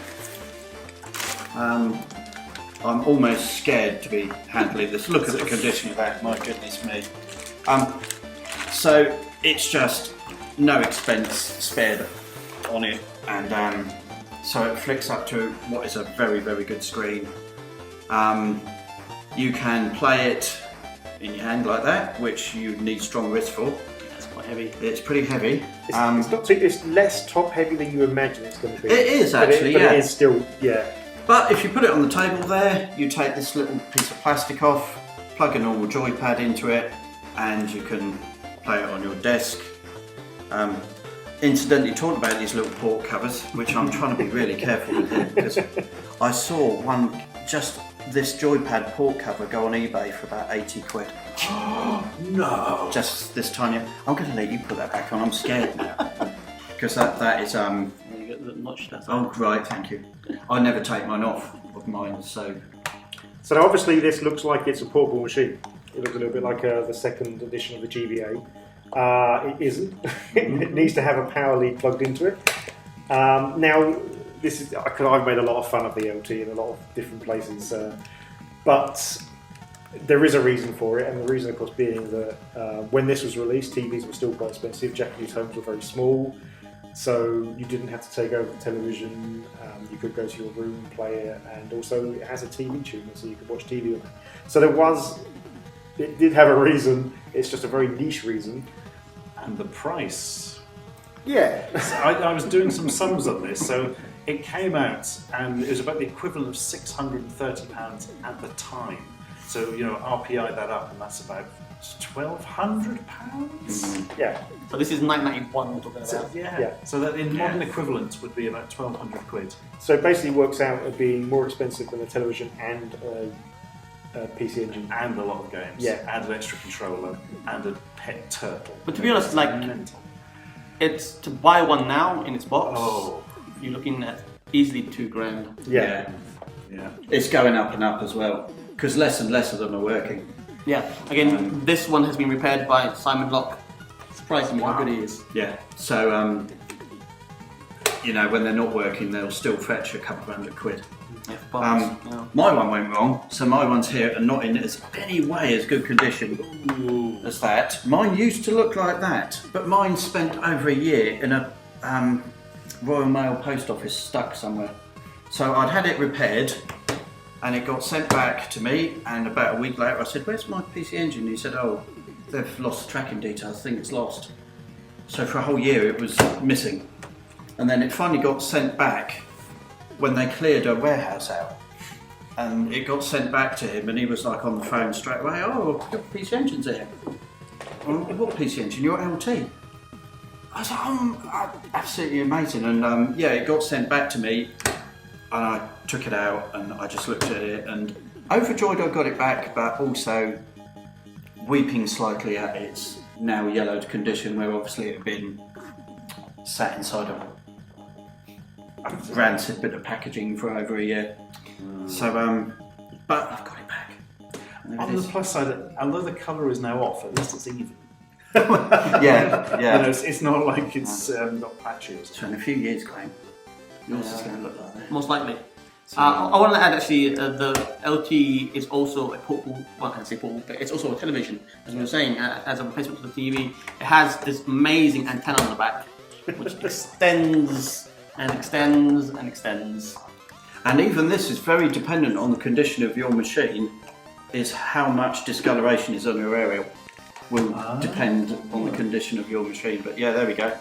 I'm almost scared to be handling this. Look at the condition of that, my goodness me. So it's just no expense spared on it, and so it flicks up to what is a very, very good screen. You can play it in your hand like that, which you need strong wrist for. That's quite heavy. It's pretty heavy. It's less top heavy than you imagine it's going to be. It is actually, but yeah. it is still, yeah. But if you put it on the table there, you take this little piece of plastic off, plug a normal joypad into it, and you can play it on your desk. Incidentally, talking about these little port covers, which I'm trying to be really careful with here, because I saw just this joypad port cover go on eBay for about 80 quid. No! Just this tiny. I'm going to let you put that back on. I'm scared now, because that is You get the notch that's Oh right, thank you. I never take mine off of mine, so. So now obviously this looks like it's a portable machine. It looks a little bit like the second edition of the GBA. It isn't. It needs to have a power lead plugged into it. Now, this is I've made a lot of fun of the LT in a lot of different places, but there is a reason for it, and the reason, of course, being that when this was released, TVs were still quite expensive. Japanese homes were very small, so you didn't have to take over the television. You could go to your room, play it, and also it has a TV tuner, so you could watch TV with it. So there was it did have a reason. It's just a very niche reason. And the price. Yeah. So I was doing some sums on this, so it came out and it was about the equivalent of £630 at the time. So, you know, RPI that up and that's about £1,200? Yeah. So this is 991 we're talking So, about. yeah. So that in modern equivalent would be about 1,200 quid. So it basically works out at being more expensive than a television and a PC Engine. And a lot of games. Yeah. And an extra controller and a pet turtle. But to be honest, like, Mental. it's to buy one now in its box. Oh. You're looking at easily £2,000. Yeah. Yeah. It's going up and up as well, because less and less of them are working. Yeah. Again, this one has been repaired by Simon Locke. Surprising how good he is. Yeah. So, you know, when they're not working, they'll still fetch a couple of £100. Yeah, for parts, yeah. My one went wrong, so my one's here and not in as any way as good condition as that. Mine used to look like that, but mine spent over a year in a Royal Mail post office stuck somewhere. So I'd had it repaired and it got sent back to me, and about a week later I said, "Where's my PC Engine?" He said, "Oh, they've lost the tracking details, I think it's lost." So for a whole year it was missing. And then it finally got sent back when they cleared a warehouse out. And it got sent back to him and he was like on the phone straight away, "Oh, your PC Engine's here." "What PC Engine?" "Your LT." I was like, absolutely amazing. And yeah, it got sent back to me and I took it out and I just looked at it and overjoyed I got it back, but also weeping slightly at its now yellowed condition, where obviously it had been sat inside a rancid bit of packaging for over a year. So, but I've got it back. And there On it the is. plus side, although the colour is now off, at least it's even. Yeah, You yeah. know, it's not like it's not patchy or So something. in a few years, Quang, yours is Yeah. going to look like that. Most likely. I want to add actually, the LT is also a portable, well I can't say portable, but it's also a television, as we were saying, as a replacement to the TV. It has this amazing antenna on the back, which extends and extends and extends. And even this is very dependent on the condition of your machine, is how much discoloration is on your area will depend on the condition of your machine. But yeah, there we go.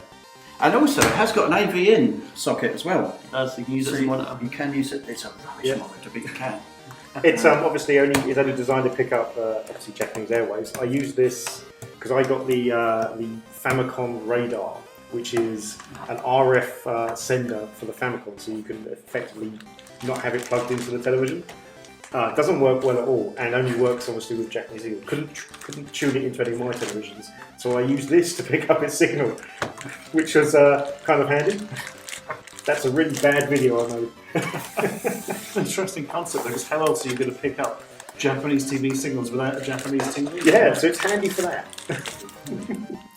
And also it has got an AV in socket as well. So you can use it as a monitor. You can use it, it's a rubbish monitor, but you can. It's obviously only designed to pick up obviously Japanese Airways. I use this because I got the Famicom radar, which is an RF sender for the Famicom, so you can effectively not have it plugged into the television. It doesn't work well at all, and only works obviously with Japanese signal. Couldn't tune it into any of my televisions, so I used this to pick up its signal, which was kind of handy. That's a really bad video I made. It's an interesting concept, because how else are you going to pick up Japanese TV signals without a Japanese TV? Yeah, so it's handy for that.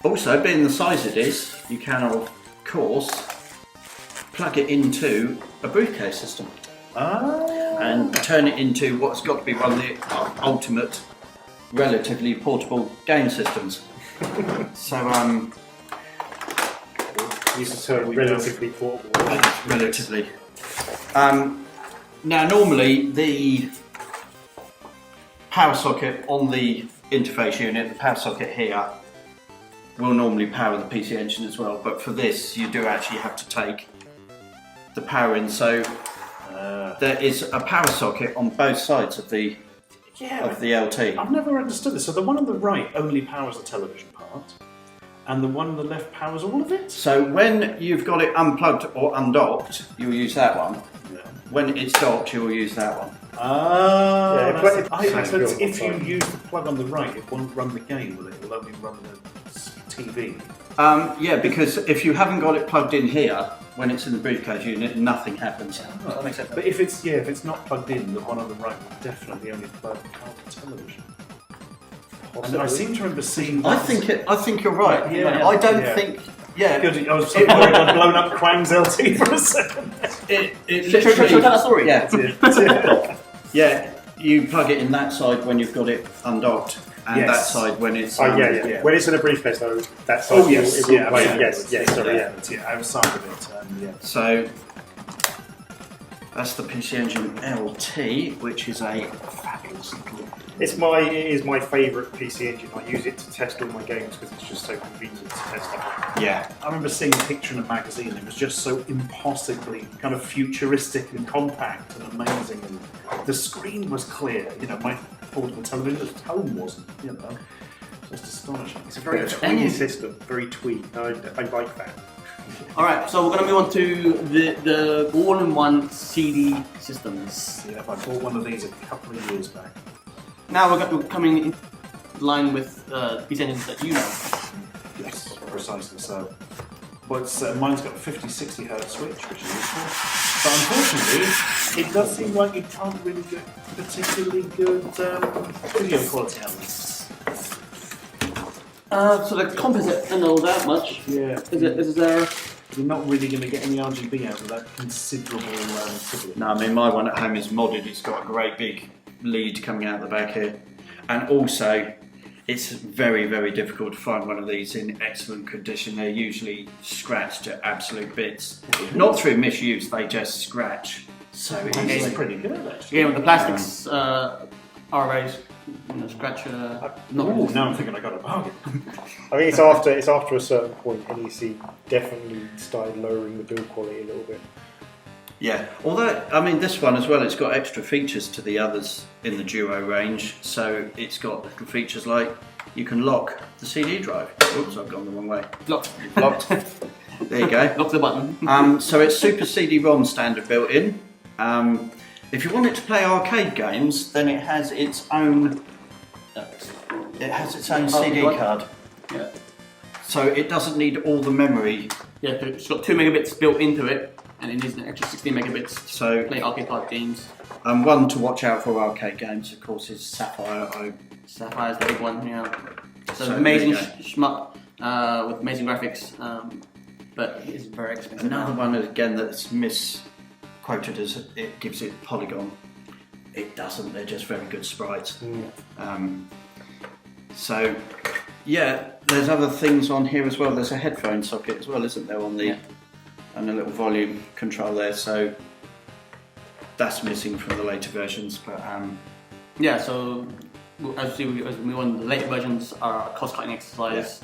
Also, being the size it is, you can of course plug it into a briefcase system and turn it into what's got to be one of the ultimate relatively portable game systems. So Used to turn relatively portable. relatively. Now normally the power socket on the interface unit, the power socket here, will normally power the PC Engine as well, but for this you do actually have to take the power in, so there is a power socket on both sides of the LT. I've never understood this. So the one on the right only powers the television part, and the one on the left powers all of it? So when you've got it unplugged or undocked, you'll use that one. Yeah. When it's docked, you'll use that one. Yeah, So if you use the plug on the right, it won't run the game, will it? It will only run the TV. Yeah, because if you haven't got it plugged in here, when it's in the briefcase unit, nothing happens. Oh, that makes sense. But if it's not plugged in, the one on the right will definitely only plug the television. And I seem to remember seeing. I think you're right. Yeah. I don't Yeah. think. Yeah. Good. I was so worried I'd blown up Quang's LT for a second. It Should I tell that story? Yeah. Yeah. You plug it in that side when you've got it undocked, and Yes. that side when it's. Yeah. When it's in a briefcase though, that side Oh yes, it will play. yeah, Yes, sorry, yeah. Outside of it, yeah. So That's the PC Engine LT, which is a fabulous little... It is my favourite PC Engine. I use it to test all my games because it's just so convenient to test out. Yeah. I remember seeing a picture in a magazine. It was just so impossibly kind of futuristic and compact and amazing. And the screen was clear. You know, my portable television at home wasn't. You know, just astonishing. It's a very twee system. Very twee. I like that. All right, so we're going to move on to the all-in-one CD systems. Yeah, I bought one of these a couple of years back. Now we're coming in line with these engines that you know. Yes, precisely so. Well, mine's got a 50-60 Hz switch, which is useful. But unfortunately, it does seem like you can't really get particularly good video quality out of this. So the composite and all that much. Yeah. Is there? You're not really going to get any RGB out of that considerable signal. No, I mean my one at home is modded. It's got a great big lead coming out the back here, and also it's very, very difficult to find one of these in excellent condition. They're usually scratched to absolute bits, not through misuse. They just scratch. So It's pretty good actually. Yeah, with the plastics are very scratch. Now I'm thinking I got a bargain. I mean, it's after a certain point, NEC definitely started lowering the build quality a little bit. yeah, although I mean this one as well, it's got extra features to the others in the Duo range. So it's got little features like you can lock the CD drive. Oops, I've gone the wrong way. Locked. Locked. There you go. Lock the button. So it's Super CD-ROM standard built in. If you want it to play arcade games, then it has its own. It has its own CD card. Yeah. So it doesn't need all the memory. Yeah, it's got 2 megabits built into it, and it needs an extra 16 megabits So to play arcade card games. one to watch out for arcade games, of course, is Sapphire. Sapphire's the big one, yeah. So So amazing there you shmup with amazing graphics, but it's very expensive. Another now. one again that's misquoted as it gives it polygon. It doesn't. They're just very good sprites. So yeah, there's other things on here as well. There's a headphone socket as well, isn't there, on the and a little volume control there. So that's missing from the later versions, but yeah. So as we move on, the later versions are a cost-cutting exercise.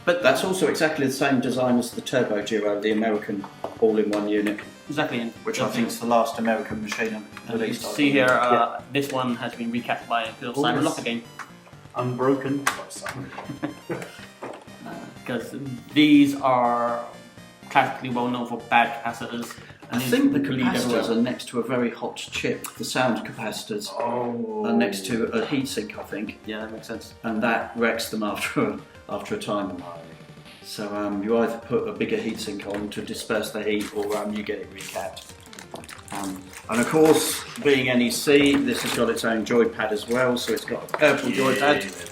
but that's also exactly the same design as the Turbo Giro, the American all-in-one unit, Exactly. which I think is the last American machine You released. see here, this one has been recapped by Simon Lock again. Unbroken by Simon. Because these are classically well known for bad capacitors. I think the capacitors are next to a very hot chip. The sound capacitors are next to a heatsink, I think. Yeah, that makes sense. And that wrecks them after a time. So you either put a bigger heatsink on to disperse the heat, or you get it recapped. And of course, being NEC, this has got its own joypad as well. So it's got a purple joypad,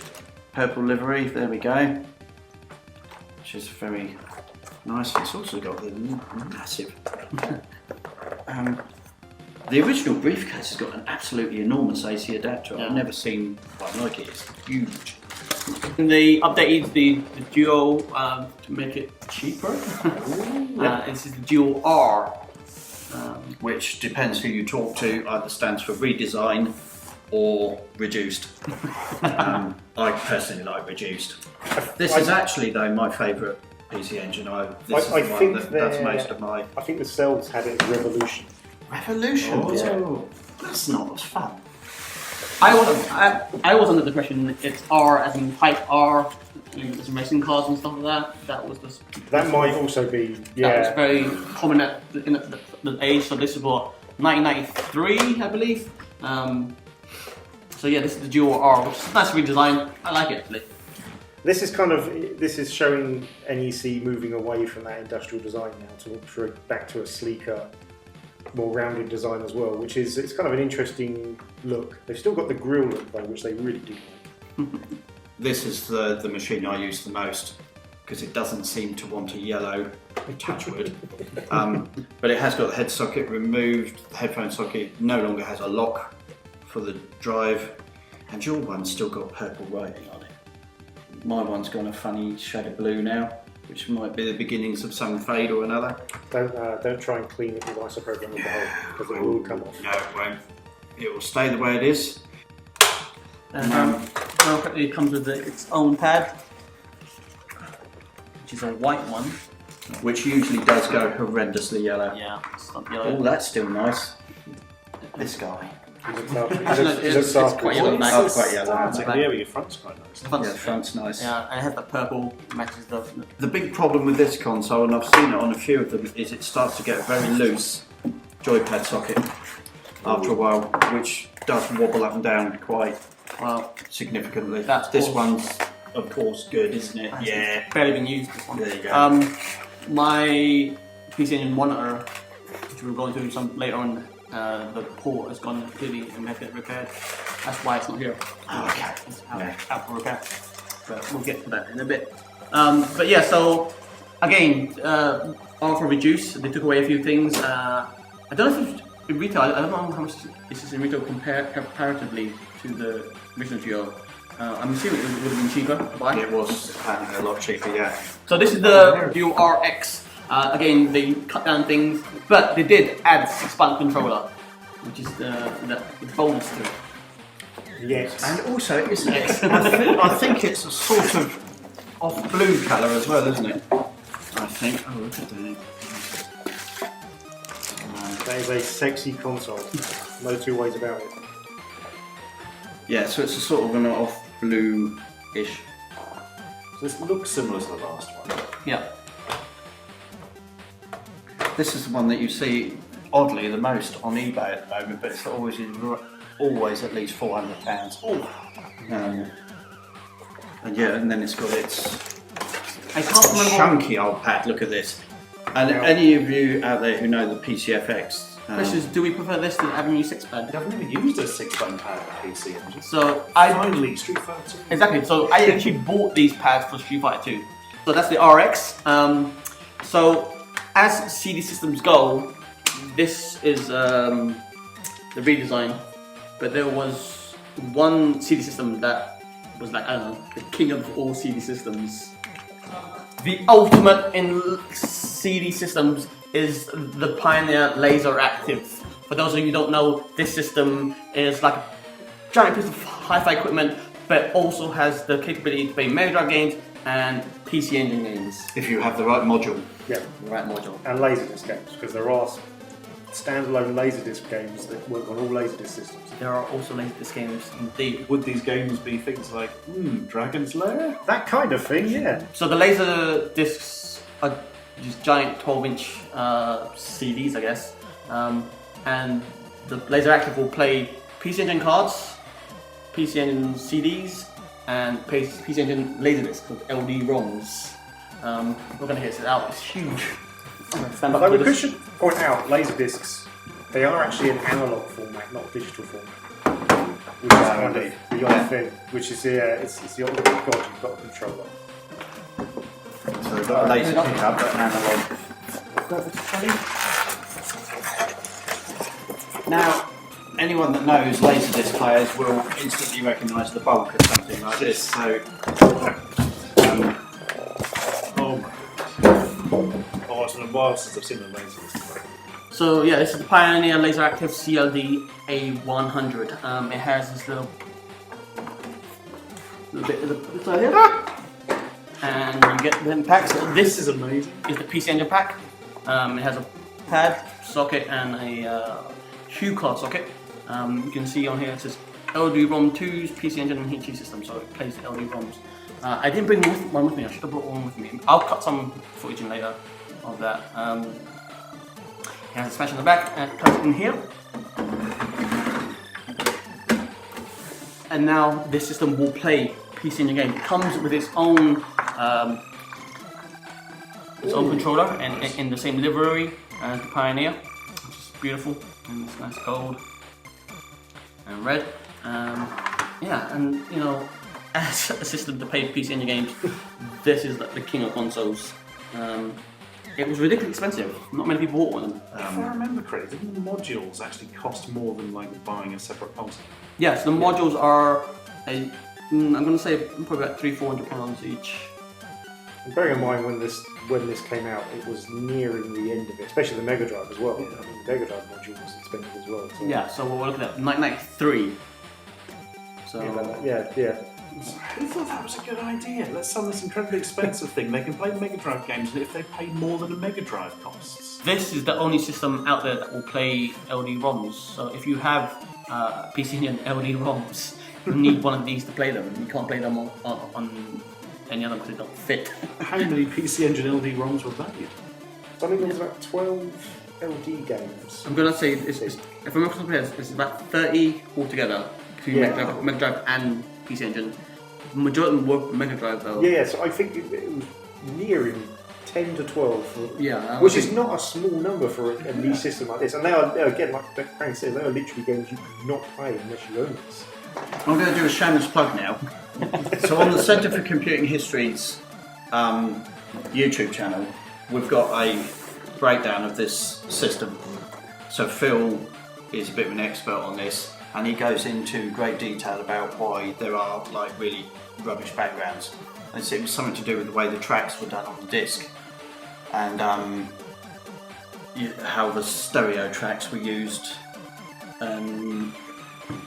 purple livery. There we go, which is very nice. It's also got the massive. The original briefcase has got an absolutely enormous AC adapter. Yeah. I've never seen one like it. It's huge. And they updated the Duo to make it cheaper. This is the Duo R. Which depends who you talk to, either stands for redesign or reduced. I personally like reduced. This is actually, though, my favourite PC Engine. This is the one that's most of my... I think the cells had it Revolution. Revolution? Oh, that's not as fun. I was under the impression it's R as in type R, as in racing cars and stuff like that. That was just. That might also be, That was very common in the age. So this is what 1993, I believe. So yeah, this is the Duo R, which is nice redesigned. I like it actually. This is showing NEC moving away from that industrial design now back to a sleeker, more rounded design as well, it's kind of an interesting look. They've still got the grille look though, which they really do like. This is the machine I use the most, because it doesn't seem to want a yellow touchwood. But it has got the head socket removed, the headphone socket no longer has a lock for the drive, and your one's still got purple writing on it. My one's gone a funny shade of blue now. which might be the beginnings of some fade or another. Don't try and clean it with isoprogram with the hole, because it will come off. No, it won't. It will stay the way it is. And it comes with its own pad, which is a white one. Which usually does go horrendously yellow. Yeah, it's not yellow. Oh, that's still nice. This guy. It's quite yellow. Oh, quite yellow. Yeah, but your front's quite nice. The front's, Yeah, the front's nice. yeah, and it has the purple matches the. The big problem with this console, and I've seen it on a few of them, is it starts to get a very loose joypad socket after a while, which does wobble up and down quite significantly. This one's, of course, good, isn't it? Yeah. Barely been used. This one. There you go. My PC Engine monitor, which we'll go into some later on, the port has gone completely and had to get repaired. That's why it's not here. Oh, okay. It's out for repair. But we'll get to that in a bit. But yeah, so again, all for reduce. They took away a few things. I don't know if it's in retail. I don't know how much this is in retail comparatively to the original Geo. I'm assuming it would have been cheaper to buy. It was a lot cheaper, yeah. So this is the Grafx. Again, they cut down things, but they did add 6-button controller, which is the bonus to it. Yes. And also, isn't it? I think it's a sort of off blue colour as well, isn't it? I think. Oh, look at that. That is a sexy console. No two ways about it. Yeah, so it's a sort of an off blue-ish. So this looks similar to the last one. Yeah. This is the one that you see, oddly, the most on eBay at the moment, but it's always at least £400. And yeah, and then it's got its I can't remember. chunky old pad. Look at this. And any of you out there who know the PCFX, Question is, do we prefer this to the Avenue 6 pad? I've never used a 6-button pad on a PC Engine. So Finally, Street Fighter 2. exactly. So I actually bought these pads for Street Fighter 2. So that's the RX. So as CD systems go, this is the redesign. But there was one CD system that was like, I don't know, the king of all CD systems. The ultimate in CD systems is the Pioneer Laseractive. For those of you who don't know, this system is like a giant piece of hi-fi equipment, but also has the capability to play Mega Drive games and PC Engine games. if you have the right module. Yeah. The right module. And Laserdisc games, because there are standalone Laserdisc games that work on all Laserdisc systems. There are also Laserdisc games indeed. Would these games be things like, Dragon's Lair? That kind of thing, yeah. So the Laserdiscs are these giant 12-inch CDs, I guess. And the Laseractive will play PC Engine cards, PC Engine CDs, and PC Engine Laserdiscs with LD-ROMs. We're going to get it out. It's huge. Stand up Although for we this. should point out, Laserdiscs, they are actually an analog format, not a digital format. Which is kind of the odd thing, which is it's the odd thing you've got a controller. So we've got a laser pickup, but an analog. Now, anyone that knows Laserdisc players will instantly recognise the bulk of something like this. So, Oh my. Oh, it's been a while since I've seen a Laserdisc. So yeah, this is the Pioneer Laseractive CLD A100. It has this little bit of the inside here, and you get the packs. This is amazing. Is the PC Engine pack. It has a pad, socket, and a HuCard socket. You can see on here it says LD-ROM 2's PC Engine and HE system, so it plays the LD-ROMs. I didn't bring one with me. I should have brought one with me. I'll cut some footage in later of that. It has a smash on the back and it comes in here. And now this system will play PC Engine games. It comes with its own controller and in the same livery as the Pioneer, which is beautiful in this nice gold and red. Yeah, and you know, as a system to play PC Engine games, this is like the king of consoles. It was ridiculously expensive. Not many people bought one. If I remember correctly, didn't the modules actually cost more than like buying a separate console? Yes, the modules are, I'm going to say probably about £300-400 each. And bearing in mind when this came out, it was nearing the end of it, especially the Mega Drive as well. I mean, the Mega Drive module was expensive as well. So. Yeah, so we're looking at 1993. So Yeah. Who thought that was a good idea? Let's sell this incredibly expensive thing. They can play Mega Drive games if they pay more than a Mega Drive costs. this is the only system out there that will play LD-ROMs. So if you have PC Engine LD-ROMs, you need one of these to play them. You can't play them on any other because they don't fit. How many PC Engine LD-ROMs were made? So I think there was about 12 LD games. I'm gonna say if I'm not mistaken, it's about 30 altogether between Mega Drive and PC Engine. The majority of them were Mega Drive though. Yeah, so I think it was nearing 10 to 12. Yeah, which is not a small number for a niche system like this. And they are, again, like Quang said, they are literally games you cannot play unless you own this. I'm going to do a shameless plug now. So on the Centre for Computing History's YouTube channel, we've got a breakdown of this system. So Phil is a bit of an expert on this, and he goes into great detail about why there are like really rubbish backgrounds. And it was something to do with the way the tracks were done on the disc, and how the stereo tracks were used.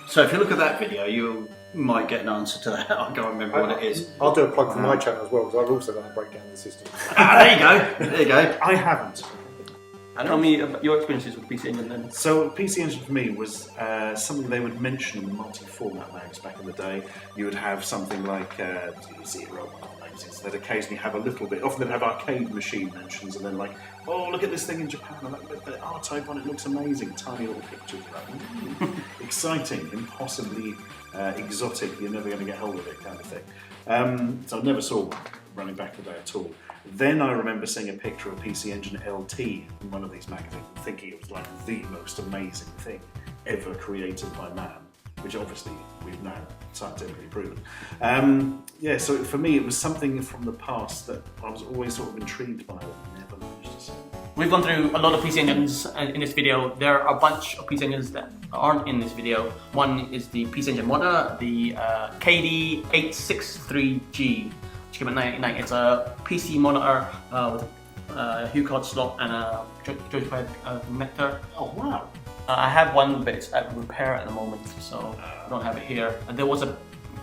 So if you look at that video, you might get an answer to that. I can't remember what it is. I'll do a plug for my channel as well, because I've also done a breakdown of the system. There you go. There you go. I haven't. And tell me about your experiences with PC Engine then. So PC Engine for me was something they would mention in the multi-format mags back in the day. You would have something like CD-ROM magazines. They'd occasionally have a little bit. Often they'd have arcade machine mentions, and then like, oh, look at this thing in Japan. And like, the R-type on it looks amazing. Tiny little pictures. Like, exciting, impossibly exotic. You're never going to get hold of it, kind of thing. So I never saw one running back in the day at all. Then I remember seeing a picture of PC Engine LT in one of these magazines and thinking it was like the most amazing thing ever created by man, which obviously we've now scientifically proven. So for me it was something from the past that I was always sort of intrigued by but never managed to see. We've gone through a lot of PC Engines in this video. There are a bunch of PC Engines that aren't in this video. One is the PC Engine monitor, the KD863G. Came at 1999. It's a PC monitor with a HuCard slot and a joypad connector. Oh wow! I have one, but it's at repair at the moment, so I don't have it here. And there was a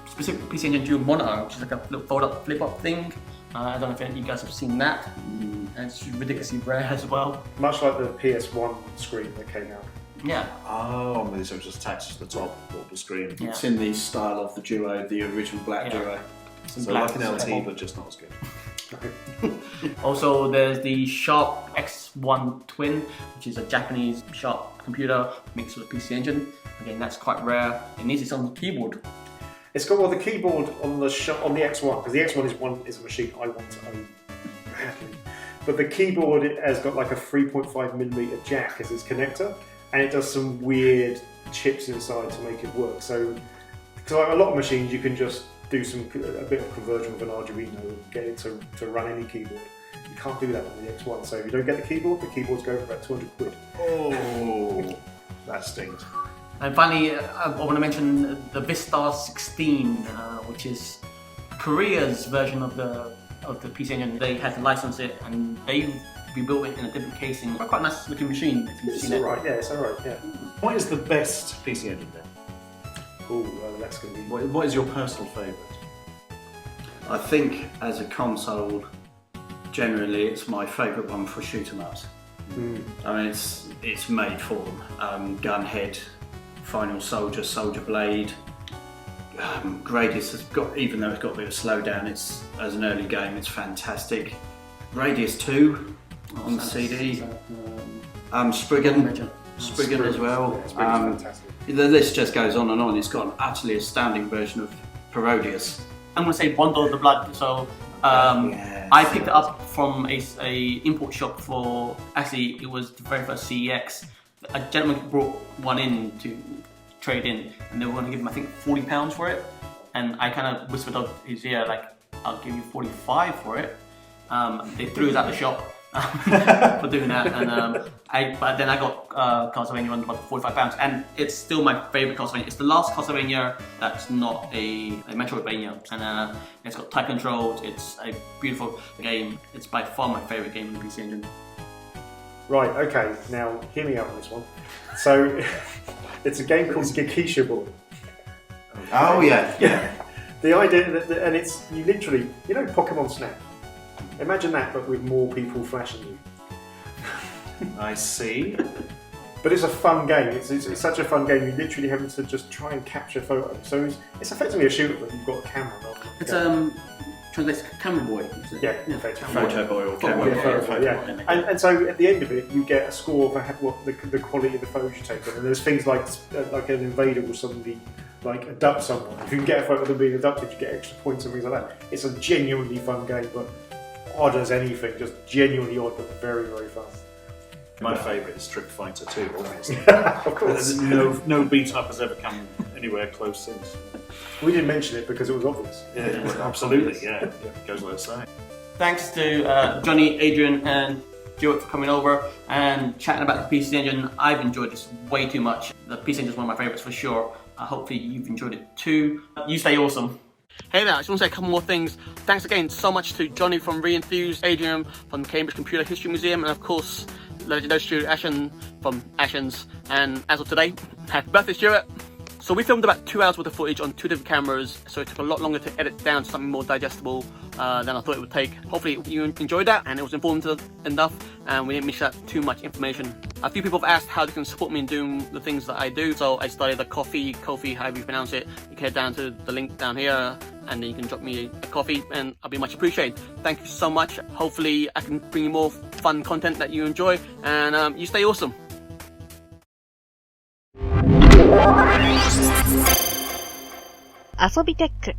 specific PC Engine dual monitor, which is like a little fold-up, flip-up thing. I don't know if any of you guys have seen that. And it's ridiculously rare as well. Much like the PS1 screen that came out. Yeah. Oh, these are just attached to the top of the screen. Yeah. It's in the style of the Duo, the original black Duo. So like an LT, but just not as good. Also, there's the Sharp X1 Twin, which is a Japanese Sharp computer mixed with a PC Engine. Again, that's quite rare. It needs its own keyboard. It's got the keyboard on the X1, because the X1 is a machine I want to own badly. But the keyboard has got like a 3.5mm jack as its connector, and it does some weird chips inside to make it work. So, because like a lot of machines, you can just do a bit of conversion with an Arduino and get it to run any keyboard. You can't do that on the X1. So if you don't get the keyboard's going for about 200 quid. Oh, that stings. And finally, I want to mention the Vistar 16, which is Korea's version of the PC Engine. They had to license it, and they rebuilt it in a different casing. Quite a nice looking machine if you've seen it. It's alright, yeah. What is the best PC Engine then? Oh, that's going to be... What is your personal favourite? I think as a console, generally it's my favourite one for shoot 'em ups. I mean, it's made for them. Gunhead, Final Soldier, Soldier Blade. Gradius has got, even though it's got a bit of slowdown, it's as an early game, it's fantastic. Radius 2 on CD. Spriggan as well. fantastic. The list just goes on and on. It's got an utterly astounding version of Parodius. I'm going to say Bundle of the Blood. So I picked it up from a import shop for, actually it was the very first CEX. A gentleman brought one in to trade in, and they were going to give him I think £40 for it. And I kind of whispered out his ear like, I'll give you 45 for it. They threw it out the shop. for doing that. And but then I got Castlevania on about £45, and it's still my favourite Castlevania. It's the last Castlevania that's not a Metroidvania, and it's got tight controls. It's a beautiful game. It's by far my favourite game in the PC Engine. Right, okay, now hear me out on this one. So, it's a game called Gekisha Boy. Oh yeah. Yeah. The idea that, and it's, you literally, you know Pokemon Snap? Imagine that, but with more people flashing you. I see. But it's a fun game. It's such a fun game. You're literally having to just try and capture photos. So it's effectively a shooter, but you've got a camera. It's translates camera boy. Yeah, effectively. Photo boy or camera Yeah, boy. photo, yeah. And so at the end of it, you get a score of what the quality of the photos you take. And there's things like an invader will suddenly like abduct someone. If you can get a photo of them being abducted, you get extra points and things like that. It's a genuinely fun game, but odd as anything, just genuinely odd, but very, very fun. My favourite is Street Fighter 2, obviously. Of course. No beat up has ever come anywhere close since. We didn't mention it because it was obvious. Yeah, absolutely, yeah. Goes without saying. Thanks to Johnny, Adrian, and Stuart for coming over and chatting about the PC Engine. I've enjoyed this way too much. The PC Engine is one of my favourites for sure. Hopefully you've enjoyed it too. You stay awesome. Hey there, I just want to say a couple more things. Thanks again so much to Johnny from ReEnthused, Adrian from the Cambridge Computer History Museum, and of course, legendary Stuart Ashen from Ashens. And as of today, happy birthday, Stuart! So we filmed about 2 hours worth of footage on 2 different cameras, so it took a lot longer to edit down to something more digestible than I thought it would take. Hopefully you enjoyed that and it was informative enough and we didn't miss out too much information. A few people have asked how they can support me in doing the things that I do, so I started a Ko-fi, however you pronounce it. You can head down to the link down here and then you can drop me a coffee and I'll be much appreciated. Thank you so much. Hopefully I can bring you more fun content that you enjoy, and you stay awesome.遊びテック